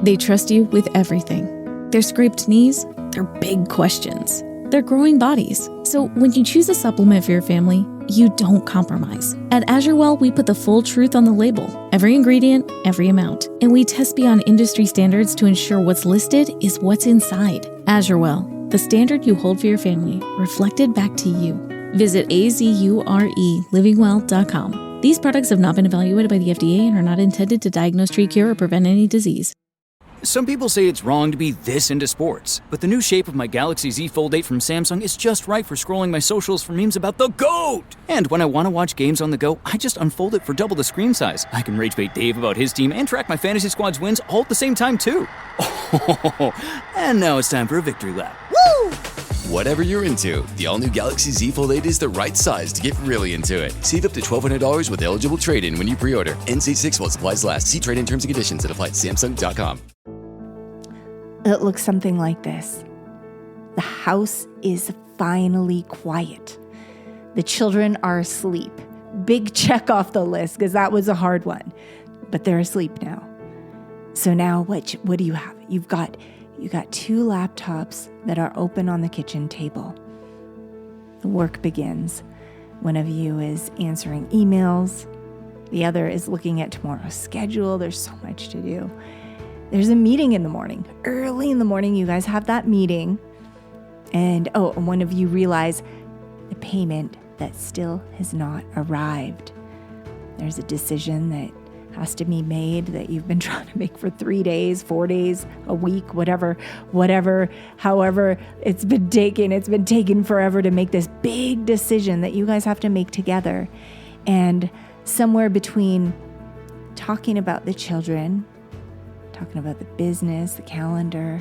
They trust you with everything. Their scraped knees, their big questions, their growing bodies. So when you choose a supplement for your family, you don't compromise. At AzureWell, we put the full truth on the label, every ingredient, every amount. And we test beyond industry standards to ensure what's listed is what's inside. AzureWell, the standard you hold for your family, reflected back to you. Visit azurelivingwell.com. These products have not been evaluated by the FDA and are not intended to diagnose, treat, cure, or prevent any disease. Some people say it's wrong to be this into sports, but the new shape of my Galaxy Z Fold 8 from Samsung is just right for scrolling my socials for memes about the GOAT! And when I want to watch games on the go, I just unfold it for double the screen size. I can rage bait Dave about his team and track my fantasy squad's wins all at the same time, too. And now it's time for a victory lap. Woo! Whatever you're into, the all-new Galaxy Z Fold 8 is the right size to get really into it. Save up to $1,200 with eligible trade-in when you pre-order. NC6 while supplies last. See trade-in terms and conditions that apply at Samsung.com. It looks something like this. The house is finally quiet. The children are asleep. Big check off the list because that was a hard one. But they're asleep now. So now what do you have? You got 2 laptops that are open on the kitchen table. The work begins. One of you is answering emails. The other is looking at tomorrow's schedule. There's so much to do. There's a meeting in the morning. Early in the morning, you guys have that meeting. And one of you realize the payment that still has not arrived. There's a decision that has to be made that you've been trying to make for 3 days, 4 days, a week, whatever, however it's been taken. It's been taken forever to make this big decision that you guys have to make together. And somewhere between talking about the children, talking about the business, the calendar,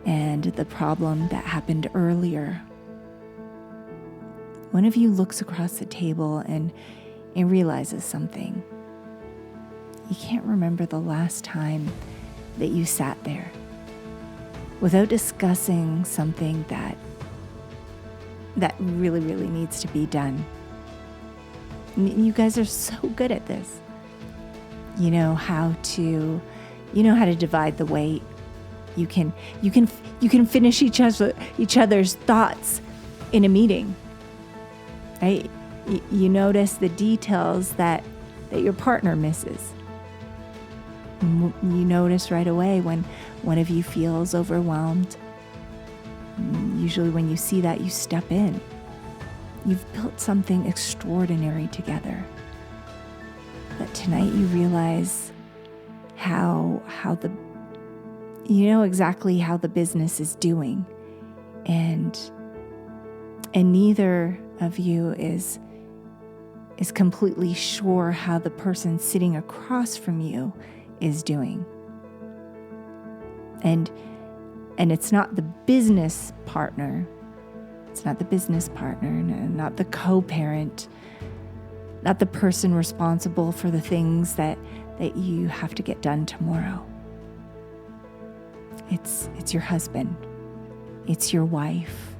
and the problem that happened earlier, one of you looks across the table and realizes something. You can't remember the last time that you sat there without discussing something that really, really needs to be done. You guys are so good at this. You know how to divide the weight. You can finish each other's thoughts in a meeting, right? You notice the details that your partner misses. You notice right away when one of you feels overwhelmed. Usually when you see that, you step in. You've built something extraordinary together. But tonight you realize exactly how the business is doing. And neither of you is completely sure how the person sitting across from you is doing. And it's not the business partner. It's not the business partner, not the co-parent, not the person responsible for the things that you have to get done tomorrow. It's your husband. It's your wife.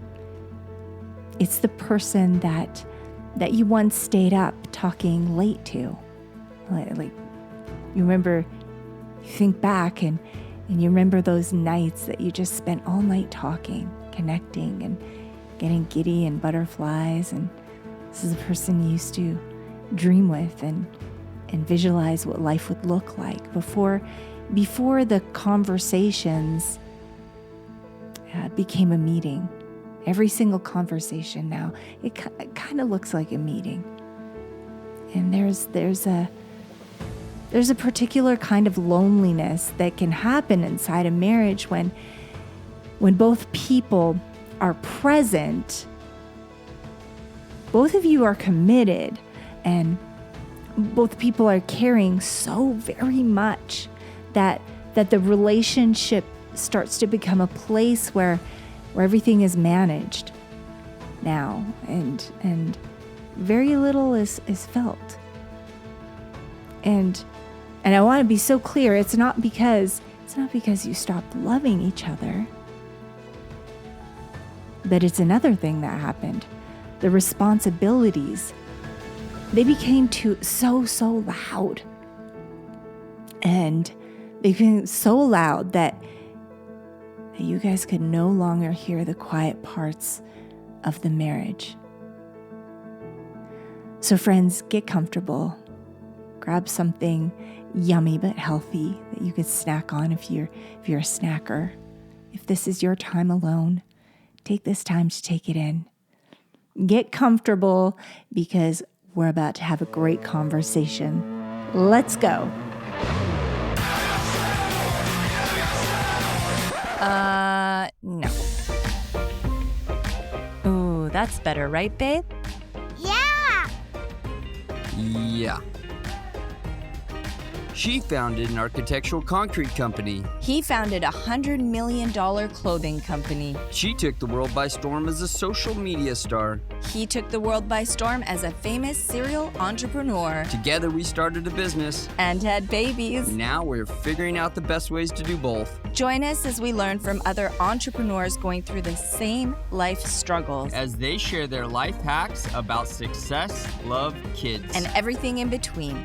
It's the person that you once stayed up talking late to. Like you remember, you think back and you remember those nights that you just spent all night talking, connecting, and getting giddy and butterflies. And this is the person you used to dream with and visualize what life would look like before the conversations became a meeting. Every single conversation now, it kind of looks like a meeting. And there's a particular kind of loneliness that can happen inside a marriage when both people are present. Both of you are committed, and both people are caring so very much that the relationship starts to become a place where everything is managed now, and very little is felt. And I want to be so clear, it's not because you stopped loving each other, but it's another thing that happened. The responsibilities, they became so loud. And They became so loud that you guys could no longer hear the quiet parts of the marriage. So friends, get comfortable. Grab something yummy but healthy that you could snack on if you're a snacker. If this is your time alone, take this time to take it in. Get comfortable because we're about to have a great conversation. Let's go. No. Ooh, that's better, right, babe? Yeah. She founded an architectural concrete company. He founded a $100 million clothing company. She took the world by storm as a social media star. He took the world by storm as a famous serial entrepreneur. Together we started a business. And had babies. Now we're figuring out the best ways to do both. Join us as we learn from other entrepreneurs going through the same life struggles. As they share their life hacks about success, love, kids, and everything in between.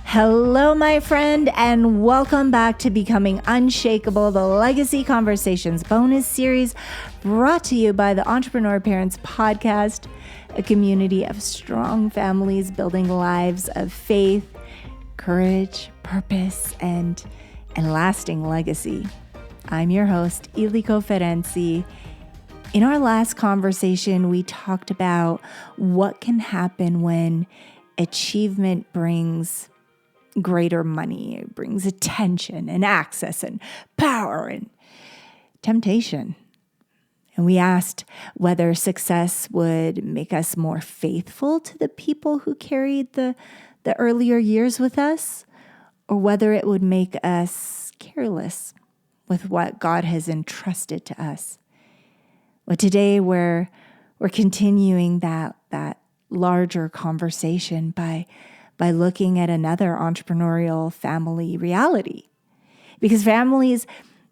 Hello, my friend, and welcome back to Becoming Unshakable, the Legacy Conversations bonus series brought to you by the Entrepreneur Parents Podcast, a community of strong families building lives of faith, courage, purpose, and lasting legacy. I'm your host, Ildikó Ferenczi. In our last conversation, we talked about what can happen when achievement brings greater money, it brings attention and access and power and temptation. And we asked whether success would make us more faithful to the people who carried the earlier years with us, or whether it would make us careless with what God has entrusted to us. Well, today we're continuing that larger conversation by looking at another entrepreneurial family reality. Because families,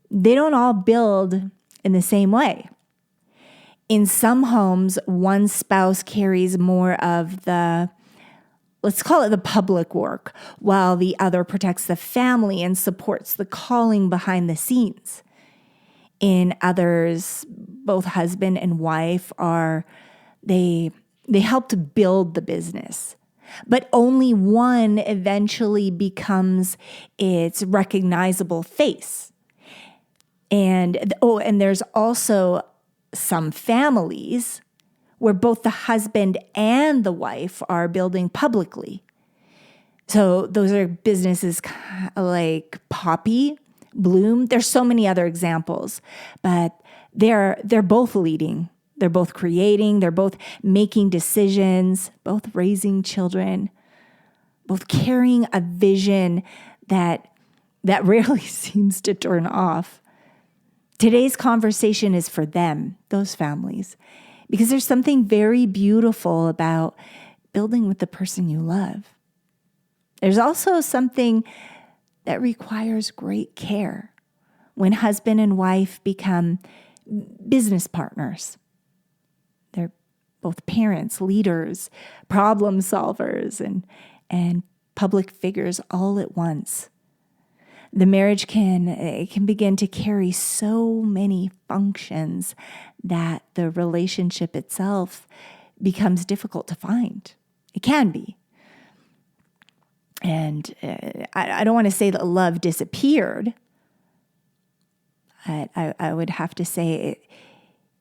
they don't all build in the same way. In some homes, one spouse carries more of the, let's call it the public work, while the other protects the family and supports the calling behind the scenes. In others, both husband and wife they help to build the business. But only one eventually becomes its recognizable face. And there's also some families where both the husband and the wife are building publicly. So those are businesses like Poppy, Bloom. There's so many other examples, but they're both leading. They're both creating, they're both making decisions, both raising children, both carrying a vision that rarely seems to turn off. Today's conversation is for them, those families, because there's something very beautiful about building with the person you love. There's also something that requires great care when husband and wife become business partners. They're both parents, leaders, problem solvers, and public figures all at once. The marriage can begin to carry so many functions that the relationship itself becomes difficult to find. It can be. And I don't want to say that love disappeared. I would have to say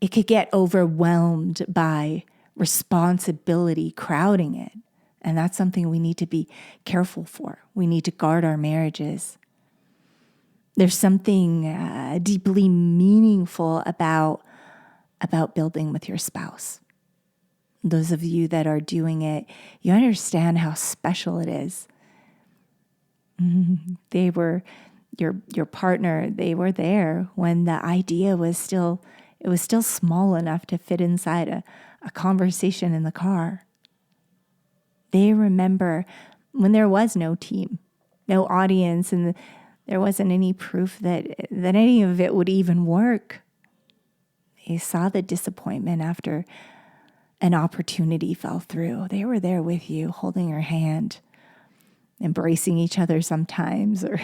it could get overwhelmed by responsibility crowding it. And that's something we need to be careful for. We need to guard our marriages. There's something deeply meaningful about building with your spouse. Those of you that are doing it, you understand how special it is. They were your partner. They were there when the idea was still small enough to fit inside a conversation in the car. They remember when there was no team, no audience, and there wasn't any proof that any of it would even work. They saw the disappointment after an opportunity fell through. They were there with you, holding your hand. embracing each other sometimes, or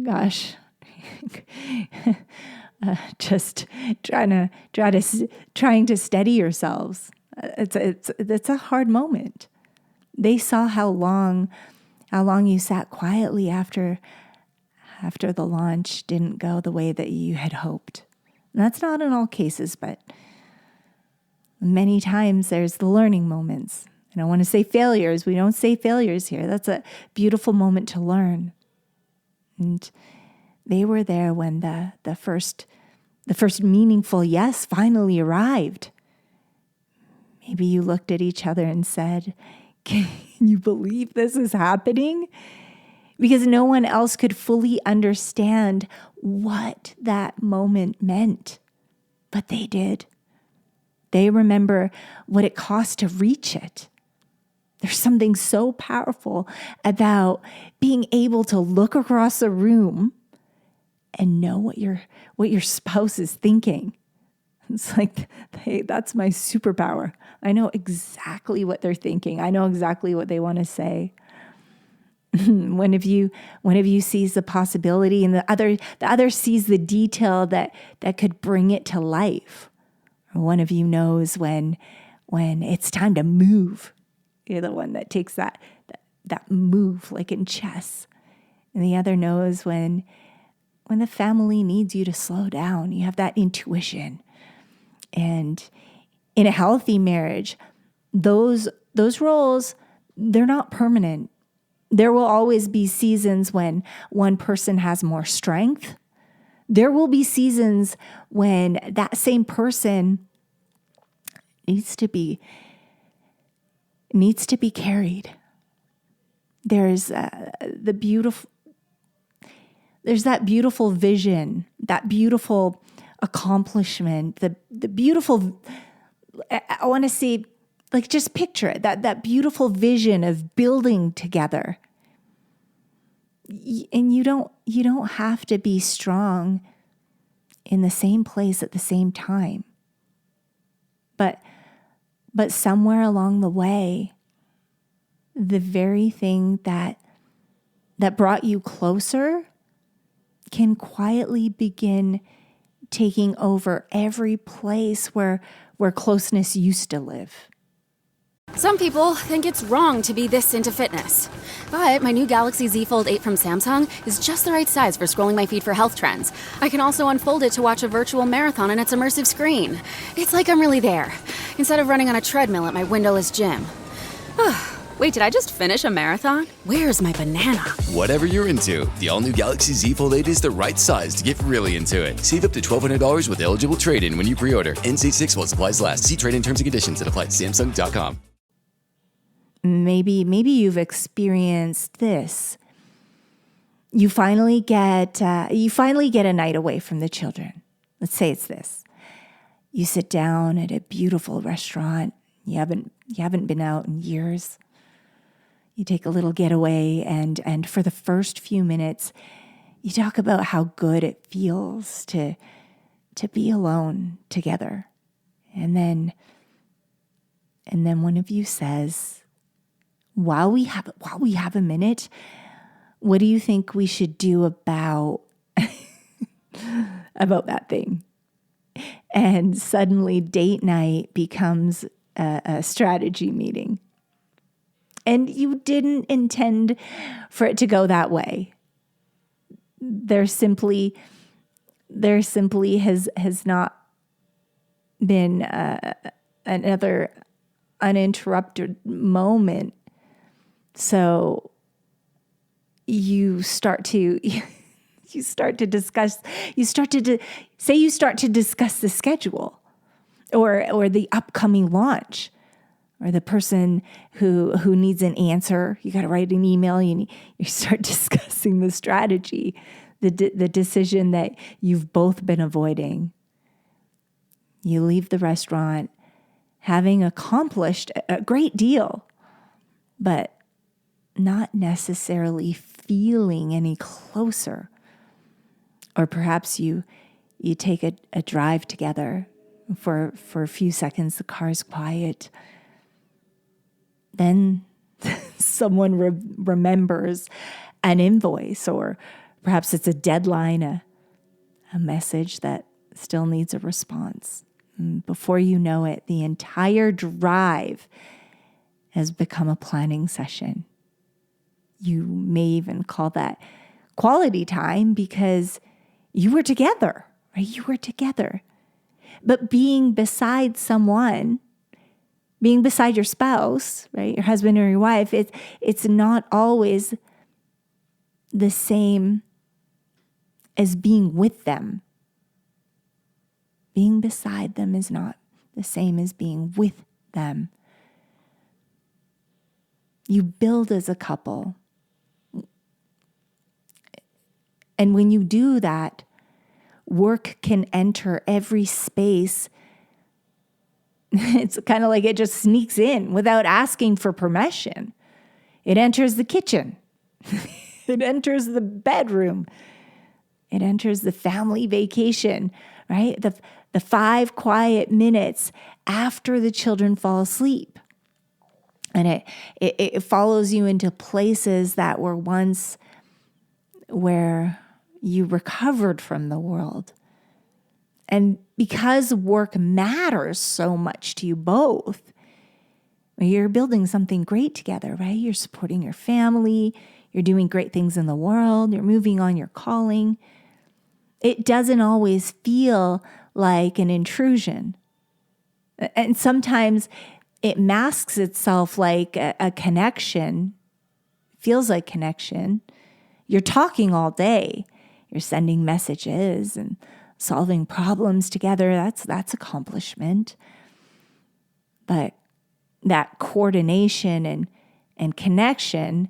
gosh, just trying to steady yourselves. It's a hard moment. They saw how long you sat quietly after the launch didn't go the way that you had hoped. And that's not in all cases, but many times there's the learning moments. I don't want to say failures. We don't say failures here. That's a beautiful moment to learn. And they were there when the first meaningful yes finally arrived. Maybe you looked at each other and said, "Can you believe this is happening?" Because no one else could fully understand what that moment meant. But they did. They remember what it cost to reach it. There's something so powerful about being able to look across a room and know what your spouse is thinking. It's like, hey, that's my superpower. I know exactly what they're thinking. I know exactly what they want to say. One of you sees the possibility, and the other sees the detail that could bring it to life. Or one of you knows when it's time to move. You're the one that takes that move, like in chess. And the other knows when the family needs you to slow down. You have that intuition. And in a healthy marriage, those roles, they're not permanent. There will always be seasons when one person has more strength. There will be seasons when that same person needs to be carried. There's that beautiful vision, that beautiful accomplishment, the beautiful, I want to see, like, just picture it, that beautiful vision of building together. And you don't have to be strong in the same place at the same time. But somewhere along the way, the very thing that brought you closer can quietly begin taking over every place where closeness used to live. Some people think it's wrong to be this into fitness. But my new Galaxy Z Fold 8 from Samsung is just the right size for scrolling my feed for health trends. I can also unfold it to watch a virtual marathon on its immersive screen. It's like I'm really there, instead of running on a treadmill at my windowless gym. Wait, did I just finish a marathon? Where's my banana? Whatever you're into, the all-new Galaxy Z Fold 8 is the right size to get really into it. Save up to $1,200 with eligible trade-in when you pre-order. NC6 while supplies last. See trade-in terms and conditions that apply at Samsung.com. Maybe you've experienced this. You finally get a night away from the children. Let's say it's this. You sit down at a beautiful restaurant. You haven't been out in years. You take a little getaway, and for the first few minutes, you talk about how good it feels to be alone together. And then one of you says, while we have a minute, what do you think we should do about that thing? And suddenly date night becomes a strategy meeting. And you didn't intend for it to go that way. There simply has not been another uninterrupted moment. So you start to discuss the schedule or the upcoming launch, or the person who needs an answer. You got to write an email. You start discussing the strategy, the decision that you've both been avoiding. You leave the restaurant having accomplished a great deal, but not necessarily feeling any closer. Or perhaps you take a drive together. For a few seconds, the car's quiet. Then someone remembers an invoice, or perhaps it's a deadline, a message that still needs a response. And before you know it, the entire drive has become a planning session. You may even call that quality time because you were together, right? You were together. But being beside someone, being beside your spouse, right? Your husband or your wife, it's not always the same as being with them. Being beside them is not the same as being with them. You build as a couple. And when you do that, work can enter every space. It's kind of like it just sneaks in without asking for permission. It enters the kitchen. It enters the bedroom. It enters the family vacation, right? The 5 quiet minutes after the children fall asleep. And it follows you into places that were once where you recovered from the world. And because work matters so much to you both, you're building something great together, right? You're supporting your family. You're doing great things in the world. You're moving on your calling. It doesn't always feel like an intrusion. And sometimes it masks itself like a connection, feels like connection. You're talking all day. You're sending messages and solving problems together. That's accomplishment. But that coordination and connection,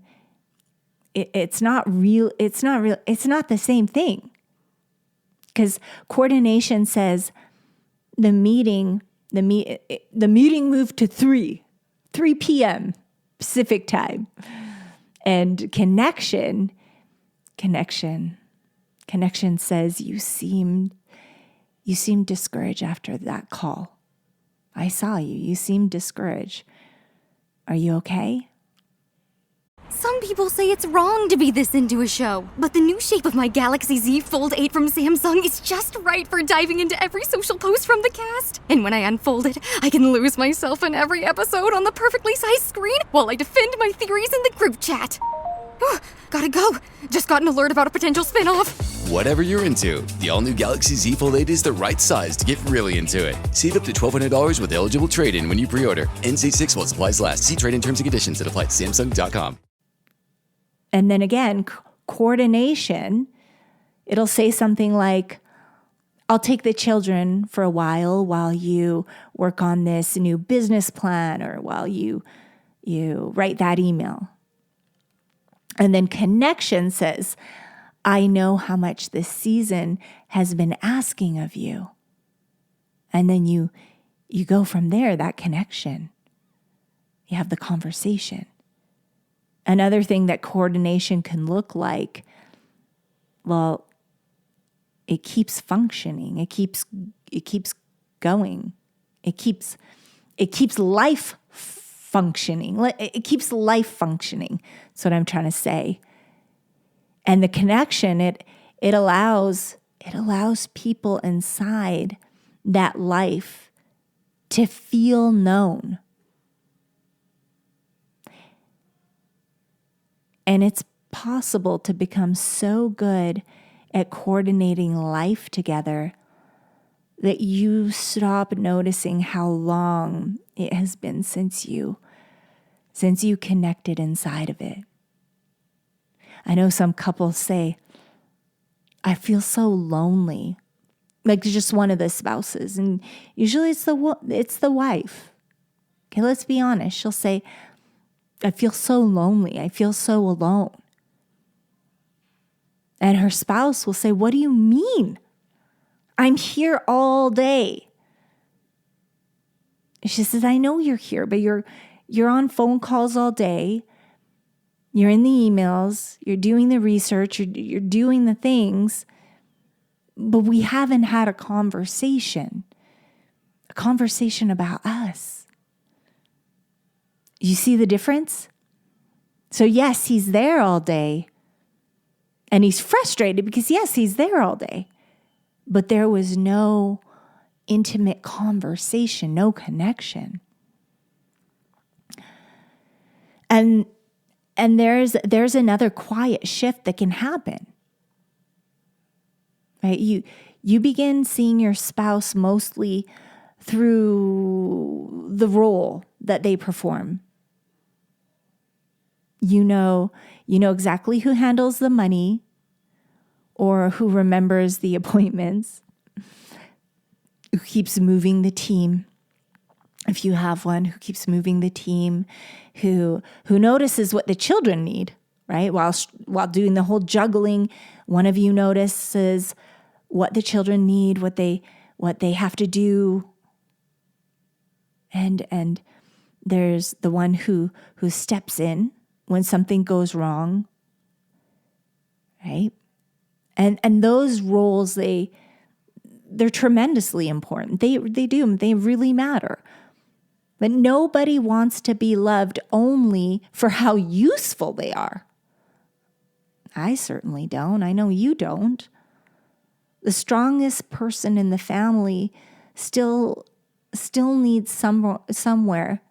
it's not real. It's not the same thing. Because coordination says the meeting moved to 3 p.m. Pacific time. And connection says you seemed discouraged after that call. I saw you. You seemed discouraged. Are you okay? Some people say it's wrong to be this into a show, but the new shape of my Galaxy Z Fold 8 from Samsung is just right for diving into every social post from the cast. And when I unfold it, I can lose myself in every episode on the perfectly sized screen while I defend my theories in the group chat. Gotta go. Just got an alert about a potential spin-off. Whatever you're into, the all-new Galaxy Z Fold 8 is the right size to get really into it. Save up to $1,200 with eligible trade-in when you pre-order. NC6 while supplies last. See trade-in terms and conditions at apply at Samsung.com. And then again, coordination, it'll say something like, I'll take the children for a while you work on this new business plan, or while you write that email. And then connection says, I know how much this season has been asking of you. And then you go from there, that connection. You have the conversation. Another thing that coordination can look like, well, it keeps functioning. It keeps going. It keeps life functioning. It keeps life functioning. That's what I'm trying to say. And the connection, it allows people inside that life to feel known. And it's possible to become so good at coordinating life together that you stop noticing how long it has been since you connected inside of it. I know some couples say, I feel so lonely, like just one of the spouses. And usually it's the wife. Okay, let's be honest. She'll say, I feel so lonely. I feel so alone. And her spouse will say, what do you mean? I'm here all day. She says, I know you're here, but you're on phone calls all day. You're in the emails. You're doing the research. You're doing the things. But we haven't had a conversation about us. You see the difference? So yes, he's there all day. And he's frustrated because yes, he's there all day. But there was no intimate conversation, no connection. And there's another quiet shift that can happen. Right? You begin seeing your spouse mostly through the role that they perform. You know exactly who handles the money or who remembers the appointments, who keeps moving the team. If you have one, who keeps moving the team, who notices what the children need, right? While doing the whole juggling, one of you notices what the children need, what they have to do. And there's the one who steps in when something goes wrong, right? And those roles, they're tremendously important. They do. They really matter. But nobody wants to be loved only for how useful they are. I certainly don't. I know you don't. The strongest person in the family still needs somewhere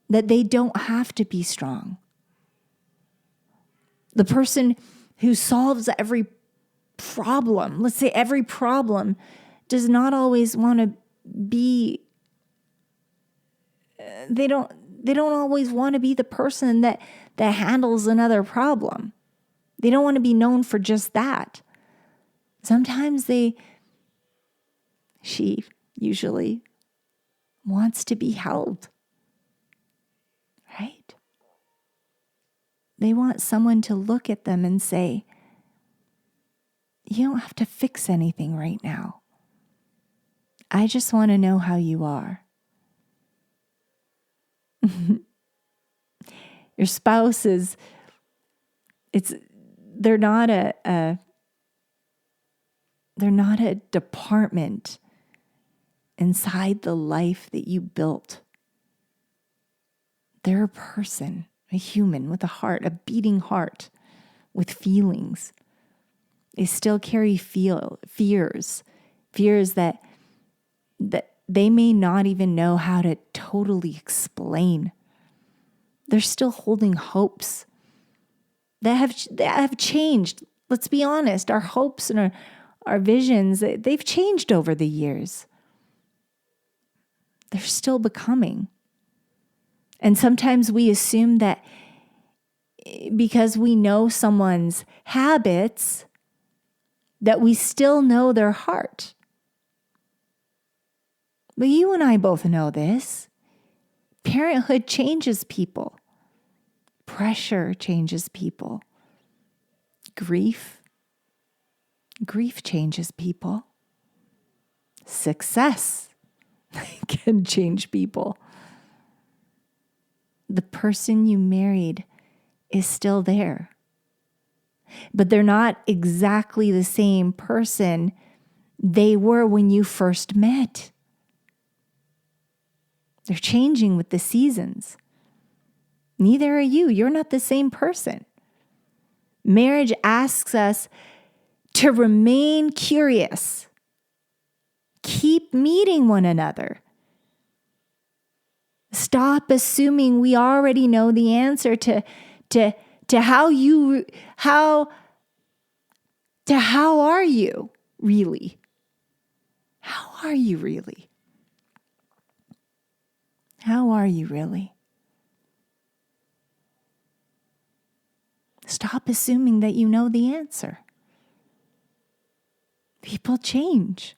that they don't have to be strong. The person who solves every problem, let's say every problem, does not always want to be, they don't always want to be the person that handles another problem. They don't want to be known for just that. Sometimes she usually wants to be held, right? They want someone to look at them and say, you don't have to fix anything right now. I just want to know how you are. Your spouse they're not a department inside the life that you built. They're a person, a human with a heart, a beating heart with feelings. They still carry fears that they may not even know how to totally explain. They're still holding hopes that have changed. Let's be honest, our hopes and our visions, they've changed over the years. They're still becoming. And sometimes we assume that because we know someone's habits, that we still know their heart. But you and I both know this. Parenthood changes people. Pressure changes people. Grief changes people. Success can change people. The person you married is still there. But they're not exactly the same person they were when you first met. They're changing with the seasons. Neither are you. You're not the same person. Marriage asks us to remain curious. Keep meeting one another. Stop assuming we already know the answer to how are you really? How are you really? How are you really? Stop assuming that you know the answer. People change.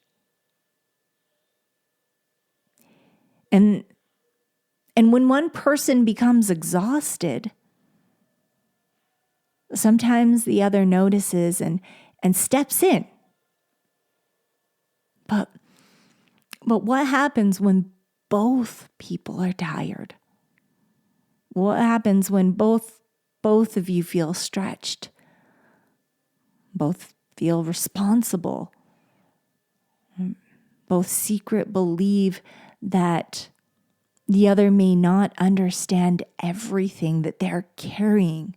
And when one person becomes exhausted, sometimes the other notices and steps in. But what happens when both people are tired? What happens when both of you feel stretched? Both feel responsible. Both secretly believe that The other may not understand everything that they're carrying.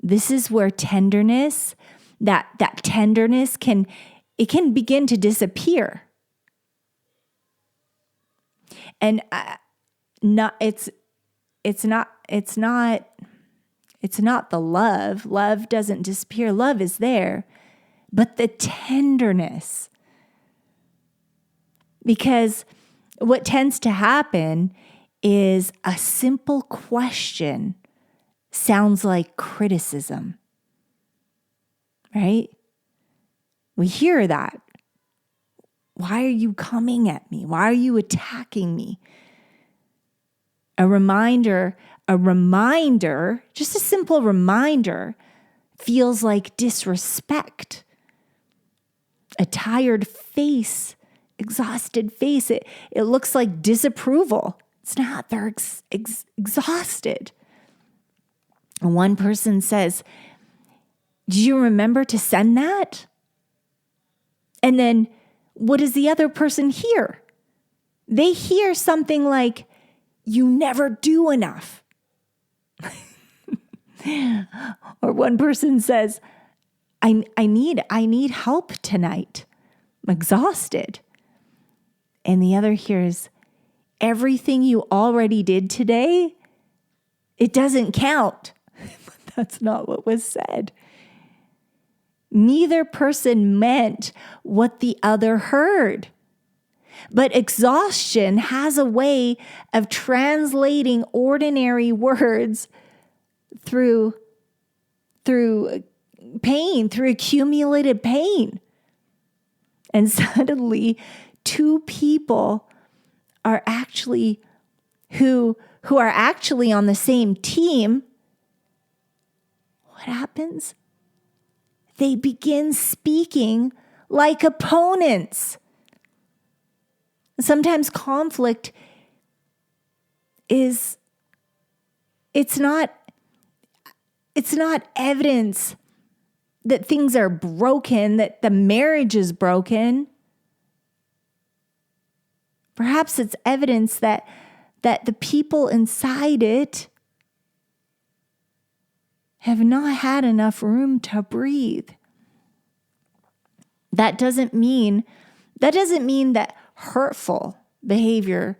This is where tenderness, that tenderness can begin to disappear. And it's not the love. Love doesn't disappear. Love is there, but the tenderness. Because what tends to happen is a simple question sounds like criticism, right? We hear that. Why are you coming at me? Why are you attacking me? A reminder, just a simple reminder, feels like disrespect. A tired face, exhausted face, it looks like disapproval. It's not, they're exhausted. And one person says, "Do you remember to send that?" And then what does the other person hear? They hear something like, "You never do enough." Or one person says, I need help tonight. I'm exhausted. And the other hears, "Everything you already did today, it doesn't count." But that's not what was said. Neither person meant what the other heard. But exhaustion has a way of translating ordinary words through pain, through accumulated pain. And suddenly, two people are actually who are actually on the same team. What happens? They begin speaking like opponents. Sometimes conflict it's not evidence that things are broken, that the marriage is broken. Perhaps it's evidence that the people inside it have not had enough room to breathe. That doesn't mean that hurtful behavior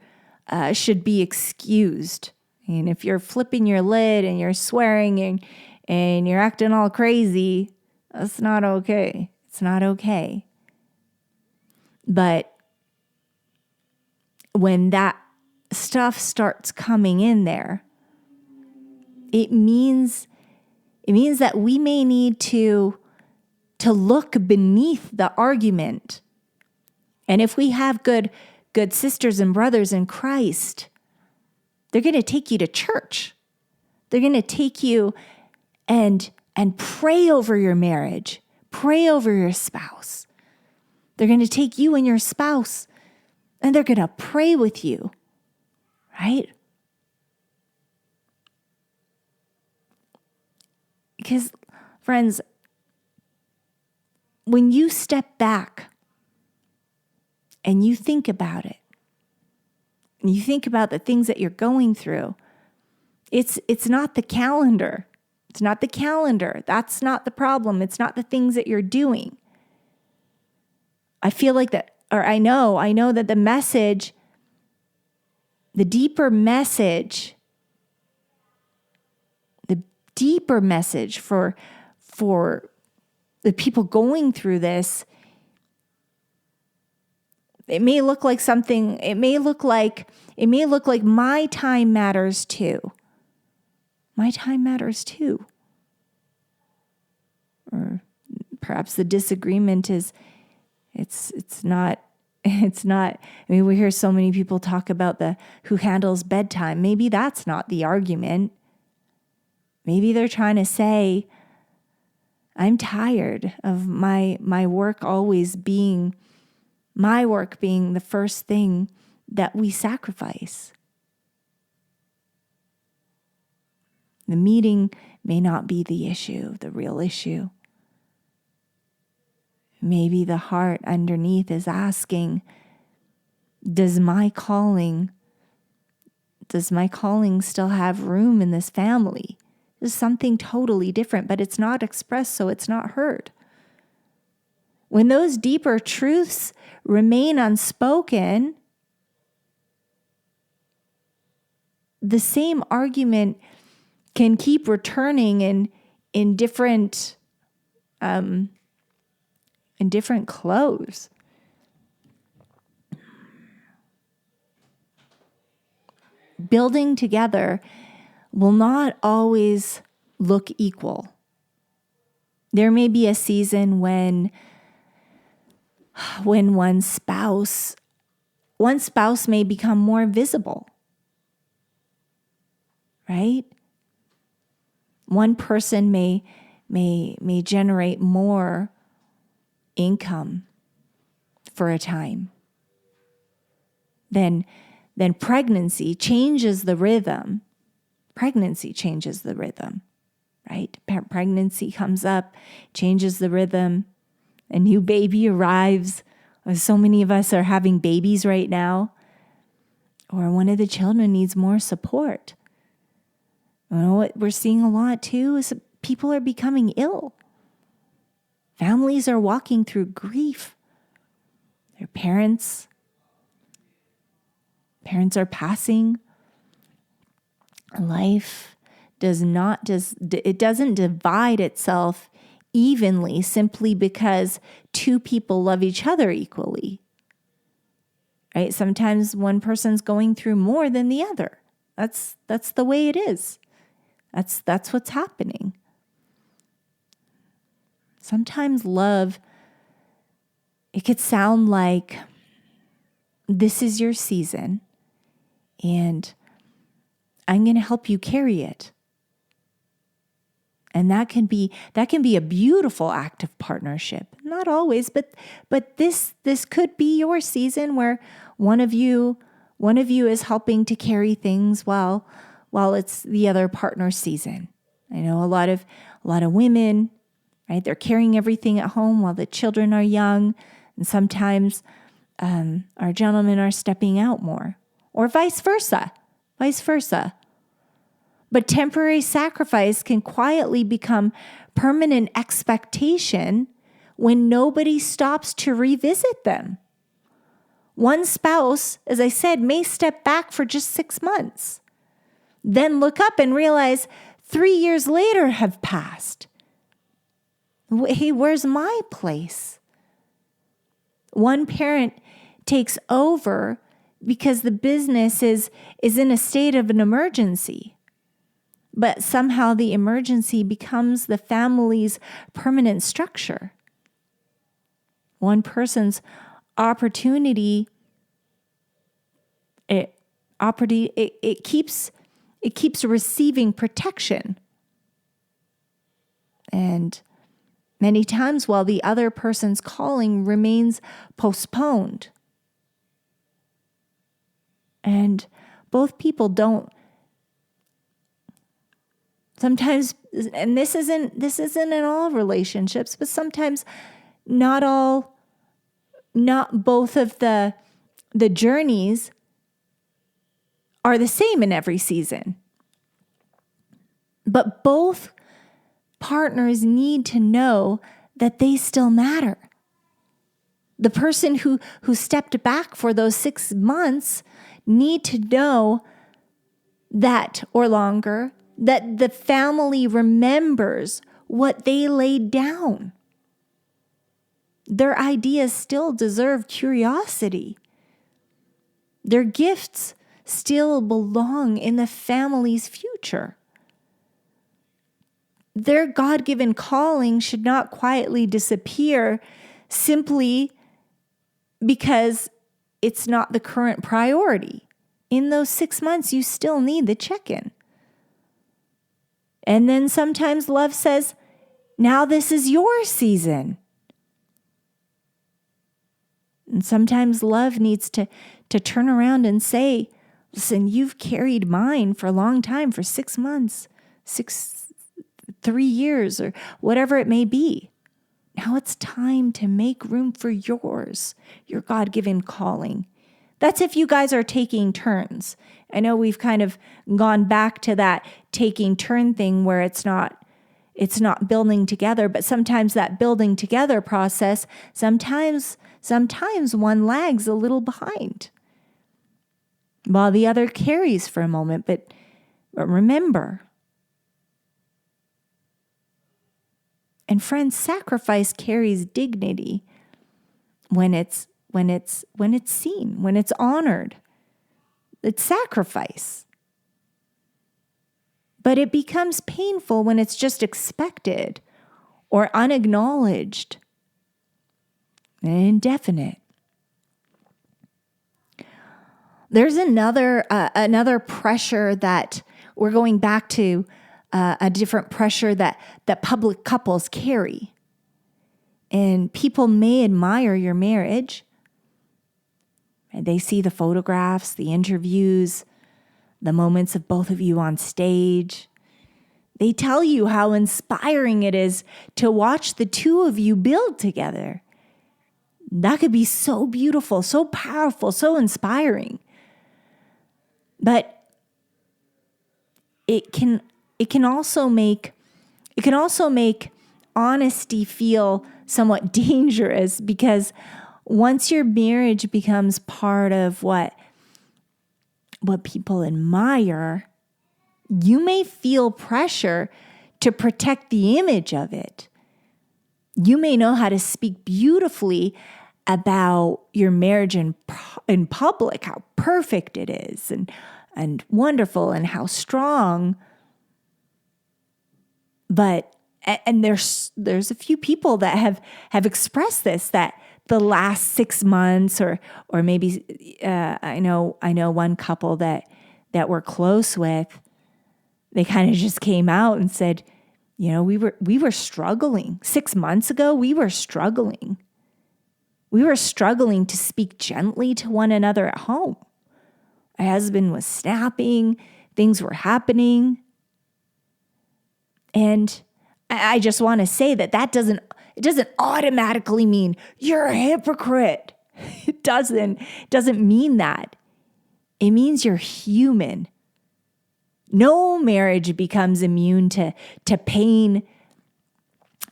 should be excused. And if you're flipping your lid and you're swearing and you're acting all crazy, that's not okay. It's not okay. But when that stuff starts coming in there, it means that we may need to look beneath the argument. And if we have good sisters and brothers in Christ, they're going to take you to church. They're going to take you and pray over your marriage, pray over your spouse. They're going to take you and your spouse and they're going to pray with you, right? Because, friends, when you step back and you think about it, and you think about the things that you're going through, it's not the calendar. It's not the calendar. That's not the problem. It's not the things that you're doing. I feel like that, or I know that the message, the deeper message for the people going through this, it may look like my time matters too. My time matters too. Or perhaps the disagreement is it's not, I mean, we hear so many people talk about who handles bedtime. Maybe that's not the argument. Maybe they're trying to say, I'm tired of my work being the first thing that we sacrifice. The meeting may not be the issue, the real issue. Maybe the heart underneath is asking, Does my calling still have room in this family? It's something totally different, but it's not expressed, so it's not heard. When those deeper truths remain unspoken, the same argument can keep returning in different clothes. Building together will not always look equal. There may be a season when one spouse may become more visible, right? One person may generate more income for a time. Then pregnancy changes the rhythm. Pregnancy changes the rhythm, right? Pregnancy comes up, changes the rhythm. A new baby arrives. So many of us are having babies right now. Or one of the children needs more support. You know what we're seeing a lot too is people are becoming ill. Families are walking through grief. Their parents are passing. Life doesn't divide itself evenly simply because two people love each other equally. Right? Sometimes one person's going through more than the other. That's the way it is. That's what's happening. Sometimes love, it could sound like this is your season and I'm going to help you carry it. And that can be a beautiful act of partnership. Not always, but this could be your season where one of you is helping to carry things while it's the other partner's season. I know a lot of women, right? They're carrying everything at home while the children are young, and sometimes our gentlemen are stepping out more, or vice versa. But temporary sacrifice can quietly become permanent expectation when nobody stops to revisit them. One spouse, as I said, may step back for just 6 months, then look up and realize 3 years later have passed. Hey, where's my place? One parent takes over because the business is in a state of an emergency. But somehow the emergency becomes the family's permanent structure. One person's opportunity, it keeps receiving protection. And many times while the other person's calling remains postponed. And both people don't. Sometimes, and this isn't in all relationships, but sometimes not both of the journeys are the same in every season. But both partners need to know that they still matter. The person who stepped back for those 6 months need to know that, or longer, that the family remembers what they laid down. Their ideas still deserve curiosity. Their gifts still belong in the family's future. Their God-given calling should not quietly disappear simply because it's not the current priority. In those 6 months, you still need the check-in. And then sometimes love says, now this is your season. And sometimes love needs to turn around and say, listen, you've carried mine for a long time, for 6 months, 3 years, or whatever it may be. Now it's time to make room for yours, your God-given calling. That's if you guys are taking turns. I know we've kind of gone back to that taking turn thing where it's not building together, but sometimes that building together process, sometimes one lags a little behind while the other carries for a moment. But remember, and friends, sacrifice carries dignity when it's seen, when it's honored. It's sacrifice. But it becomes painful when it's just expected or unacknowledged and indefinite. There's another pressure that we're going back to, a different pressure that public couples carry. And people may admire your marriage. They see the photographs, the interviews, the moments of both of you on stage. They tell you how inspiring it is to watch the two of you build together. That could be so beautiful, so powerful, so inspiring. But it can also make honesty feel somewhat dangerous, because once your marriage becomes part of what people admire, you may feel pressure to protect the image of it. You may know how to speak beautifully about your marriage in public, how perfect it is and wonderful and how strong. But there's a few people that have expressed this, that the last 6 months or maybe I know one couple that we're close with, they kind of just came out and said, we were struggling 6 months ago. We were struggling. We were struggling to speak gently to one another at home. My husband was snapping. Things were happening. And I just want to say that doesn't automatically mean you're a hypocrite. It doesn't mean that. It means you're human. No marriage becomes immune to pain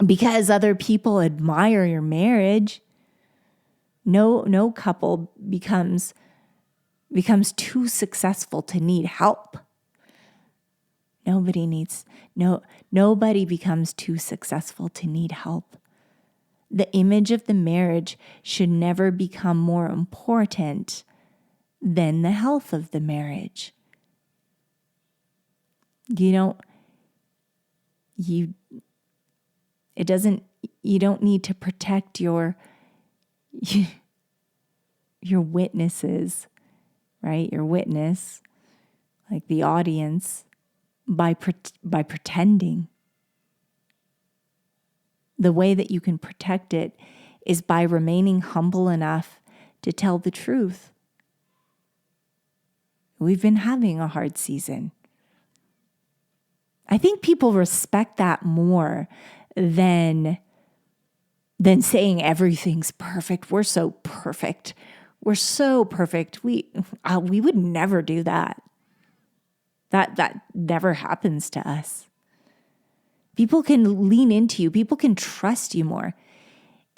because other people admire your marriage. No couple becomes too successful to need help. Nobody becomes too successful to need help. The image of the marriage should never become more important than the health of the marriage. You don't need to protect your witnesses, right? Your witness, like the audience, by pretending. The way that you can protect it is by remaining humble enough to tell the truth. We've been having a hard season. I think people respect that more than saying everything's perfect. We're so perfect. We're so perfect. We would never do that. That never happens to us. People can lean into you. People can trust you more.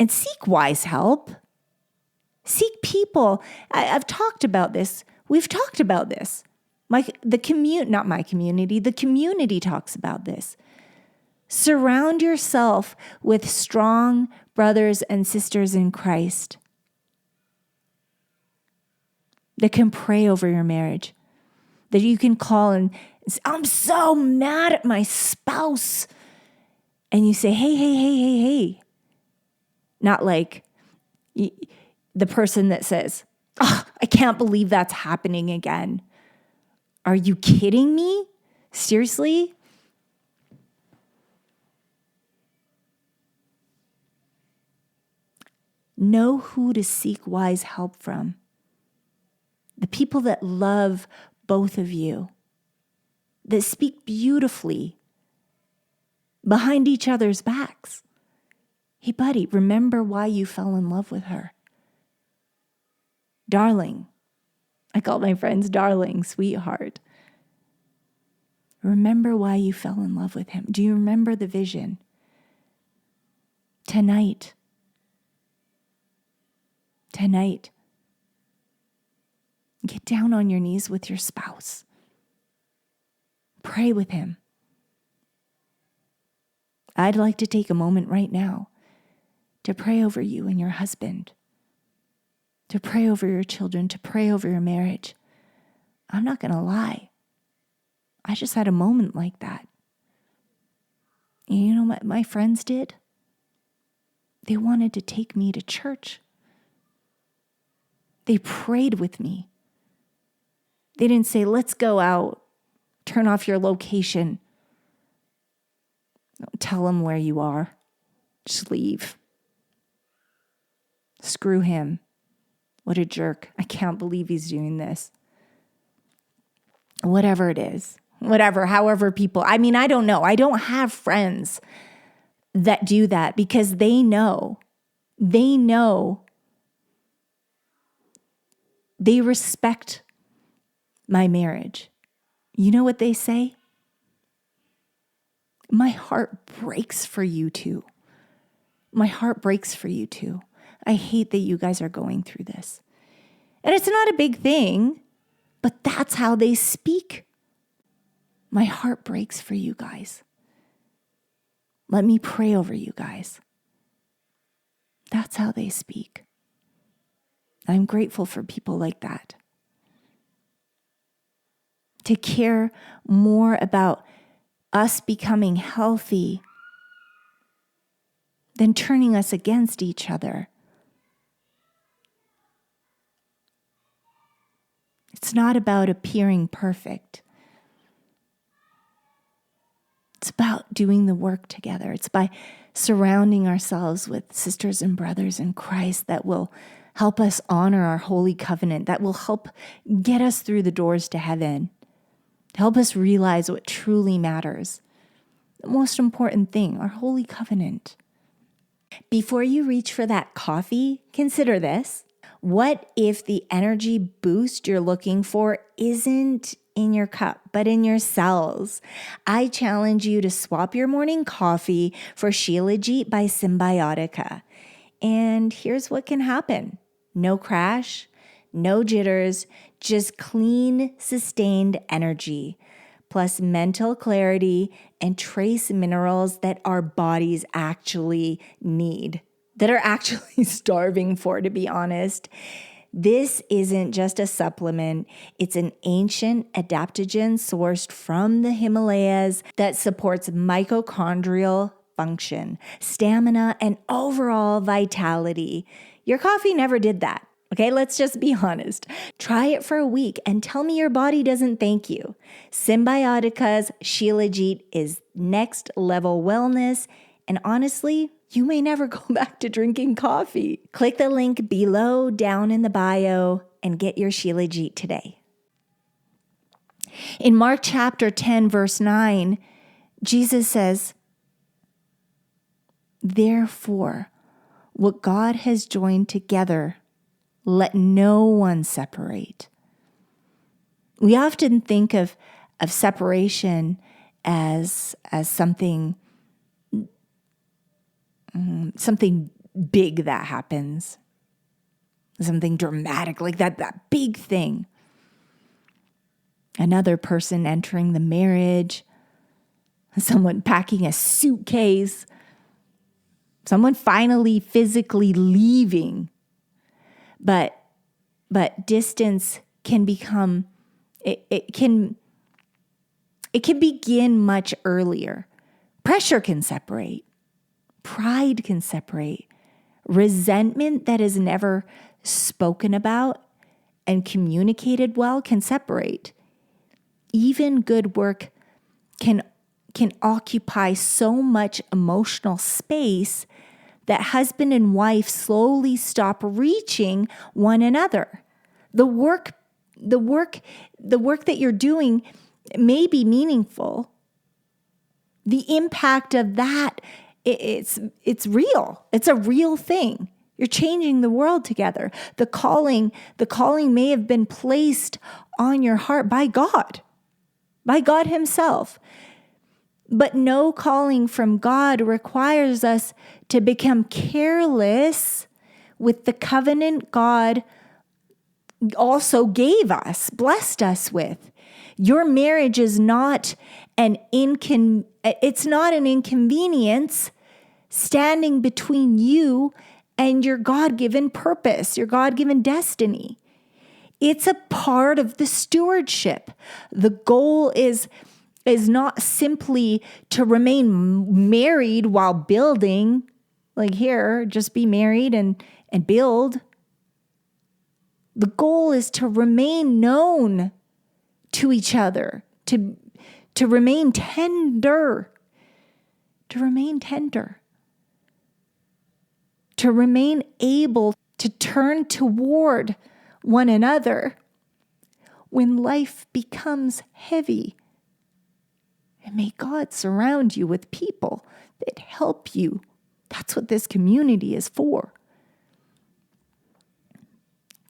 And seek wise help. Seek people. I've talked about this. We've talked about this. The community talks about this. Surround yourself with strong brothers and sisters in Christ that can pray over your marriage, that you can call and say, I'm so mad at my spouse. And you say, hey. Not like the person that says, I can't believe that's happening again. Are you kidding me? Seriously? Know who to seek wise help from. The people that love both of you, that speak beautifully behind each other's backs. Hey, buddy, remember why you fell in love with her. Darling, I called my friends darling, sweetheart. Remember why you fell in love with him. Do you remember the vision? Tonight, get down on your knees with your spouse. Pray with him. I'd like to take a moment right now to pray over you and your husband, to pray over your children, to pray over your marriage. I'm not going to lie. I just had a moment like that. And you know what my friends did? They wanted to take me to church. They prayed with me. They didn't say, let's go out, turn off your location. Don't tell him where you are. Just leave. Screw him. What a jerk. I can't believe he's doing this. Whatever it is. However people, I don't know. I don't have friends that do that because they know, they respect my marriage. You know what they say? My heart breaks for you two. My heart breaks for you two. I hate that you guys are going through this. And it's not a big thing, but that's how they speak. My heart breaks for you guys. Let me pray over you guys. That's how they speak. I'm grateful for people like that. To care more about us becoming healthy than turning us against each other. It's not about appearing perfect. It's about doing the work together. It's by surrounding ourselves with sisters and brothers in Christ that will help us honor our holy covenant, that will help get us through the doors to heaven, help us realize what truly matters. The most important thing, our holy covenant. Before you reach for that coffee, consider this. What if the energy boost you're looking for isn't in your cup, but in your cells? I challenge you to swap your morning coffee for Shilajit by Symbiotica. And here's what can happen. No crash, no jitters, just clean, sustained energy, plus mental clarity and trace minerals that our bodies actually need, that are actually starving for, to be honest. This isn't just a supplement. It's an ancient adaptogen sourced from the Himalayas that supports mitochondrial function, stamina, and overall vitality. Your coffee never did that. Okay, let's just be honest. Try it for a week and tell me your body doesn't thank you. Symbiotica's Shilajit is next level wellness, and honestly, you may never go back to drinking coffee. Click the link below down in the bio and get your Shilajit today. In Mark chapter 10, verse 9, Jesus says, "Therefore, what God has joined together, let no one separate." We often think of separation as something big that happens, something dramatic, like that big thing. Another person entering the marriage, someone packing a suitcase, someone finally physically leaving. But distance can become, it can begin much earlier. Pressure can separate. Pride can separate. Resentment that is never spoken about and communicated well can separate. Even good work can occupy so much emotional space that husband and wife slowly stop reaching one another. The work that you're doing may be meaningful. The impact of that, it's real. It's a real thing. You're changing the world together. The calling may have been placed on your heart by God himself. But no calling from God requires us to become careless with the covenant God also gave us, blessed us with. Your marriage is not it's not an inconvenience standing between you and your God-given purpose, your God-given destiny. It's a part of the stewardship. The goal is not simply to remain married while building, like here, just be married and build. The goal is to remain known to each other, to remain tender, to remain able to turn toward one another when life becomes heavy. And may God surround you with people that help you. That's what this community is for.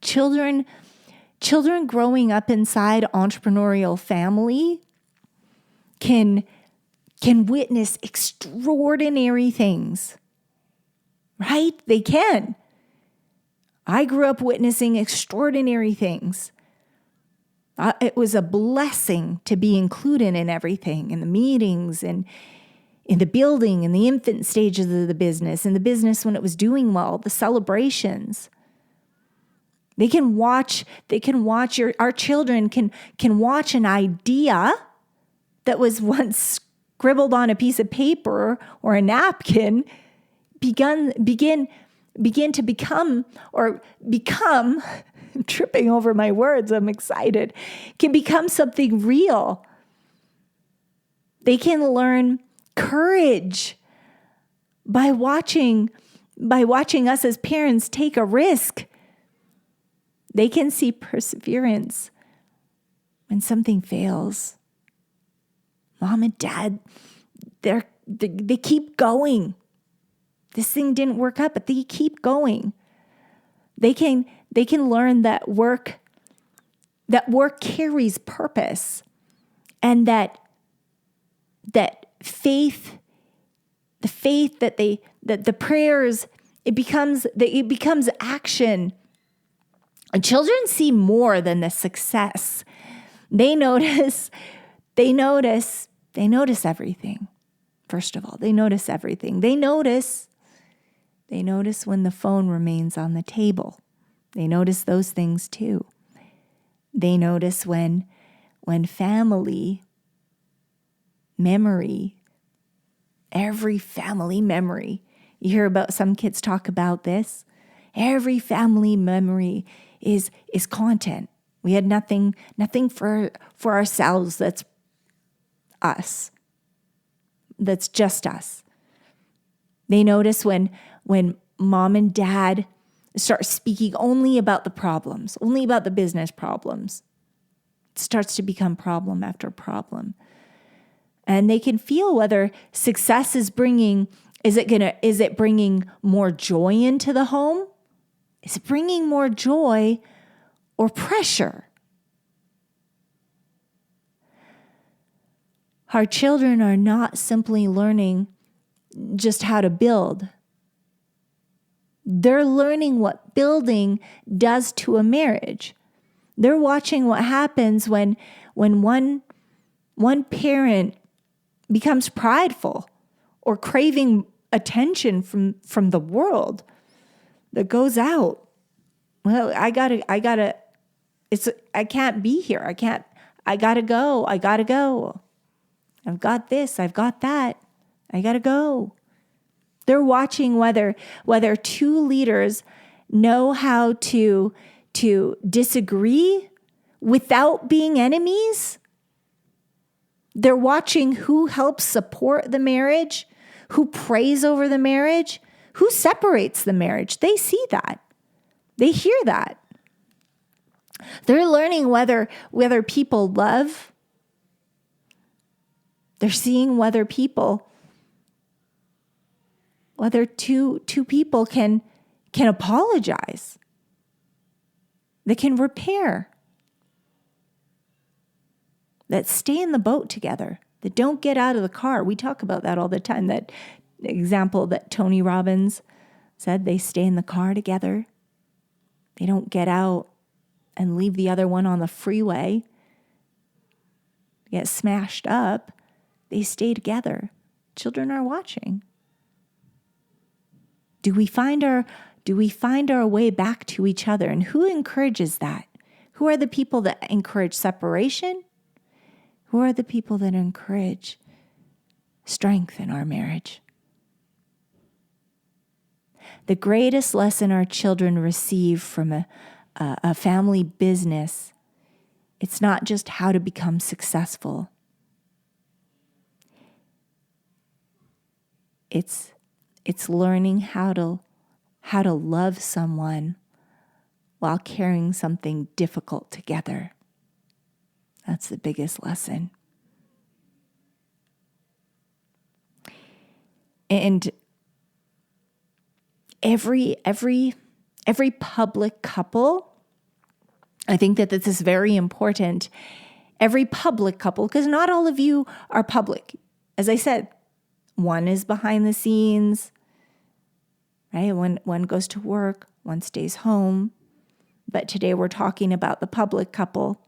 Children growing up inside entrepreneurial family can witness extraordinary things, right? They can. I grew up witnessing extraordinary things. It was a blessing to be included in everything, in the meetings and in the building, in the infant stages of the business, in the business when it was doing well, the celebrations. They can watch our children can watch an idea that was once scribbled on a piece of paper or a napkin begin to become, I'm tripping over my words, I'm excited, can become something real. They can learn courage by watching us as parents take a risk. They can see perseverance when something fails. Mom and dad, they keep going. This thing didn't work out, but they keep going. They can learn that work carries purpose, and that faith, the faith that the prayers, it becomes action. And children see more than the success. They notice everything. First of all, they notice everything. They notice when the phone remains on the table. They notice those things too. They notice when family memory, every family memory, you hear about some kids talk about this. Every family memory is content. We had nothing for ourselves that's us. That's just us. They notice when mom and dad start speaking only about the problems, only about the business problems. It starts to become problem after problem. And they can feel whether success is bringing more joy into the home? Is it bringing more joy or pressure? Our children are not simply learning just how to build. They're learning what building does to a marriage. They're watching what happens when one parent becomes prideful or craving attention from the world that goes out. Well, I can't be here. I gotta go. I've got this, I've got that. I gotta go. They're watching whether two leaders know how to disagree without being enemies. They're watching who helps support the marriage, who prays over the marriage, who separates the marriage. They see that. They hear that. They're learning whether people love. They're seeing whether two people can can apologize, that can repair, that stay in the boat together, that don't get out of the car. We talk about that all the time, that example that Tony Robbins said, they stay in the car together. They don't get out and leave the other one on the freeway, get smashed up. They stay together. Children are watching. Do we find our way back to each other? And who encourages that? Who are the people that encourage separation? Who are the people that encourage strength in our marriage? The greatest lesson our children receive from a family business, it's not just how to become successful. It's learning how to love someone while carrying something difficult together. That's the biggest lesson. And every public couple, I think that this is very important. Every public couple, because not all of you are public. As I said, one is behind the scenes, right? One goes to work, one stays home. But today we're talking about the public couple.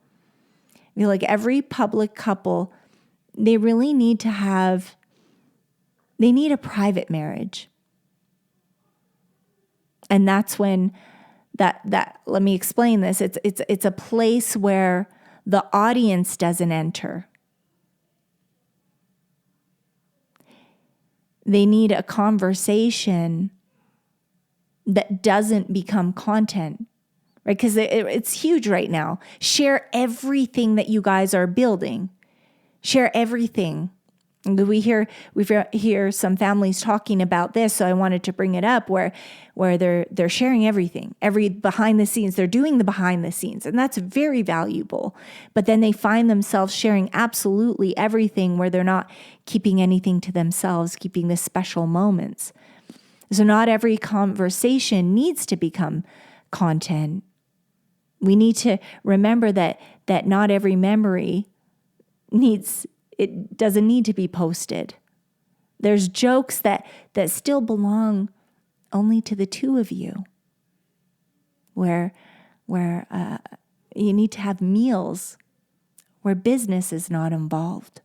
I feel like every public couple, they really need a private marriage. And that's when that let me explain this. It's a place where the audience doesn't enter. They need a conversation that doesn't become content, right? Because it's huge right now. Share everything that you guys are building. Share everything. We hear some families talking about this, so I wanted to bring it up where they're sharing everything, every behind the scenes. They're doing the behind the scenes, and that's very valuable. But then they find themselves sharing absolutely everything where they're not keeping anything to themselves, keeping the special moments. So not every conversation needs to become content. We need to remember that not every memory it doesn't need to be posted. There's jokes that still belong only to the two of you, where you need to have meals where business is not involved.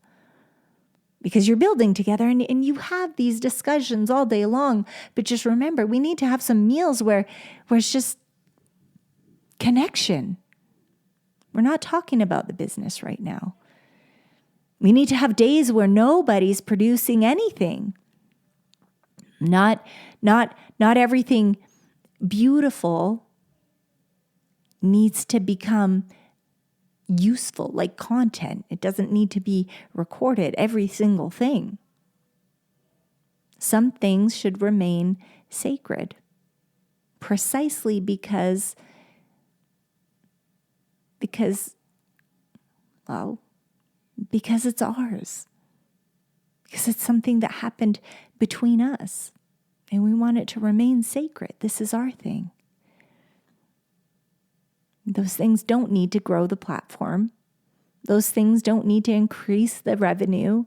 Because you're building together and you have these discussions all day long. But just remember, we need to have some meals where it's just connection. We're not talking about the business right now. We need to have days where nobody's producing anything. Not everything beautiful needs to become useful, like content. It doesn't need to be recorded, every single thing. Some things should remain sacred, precisely because it's ours. Because it's something that happened between us. And we want it to remain sacred. This is our thing. Those things don't need to grow the platform. Those things don't need to increase the revenue.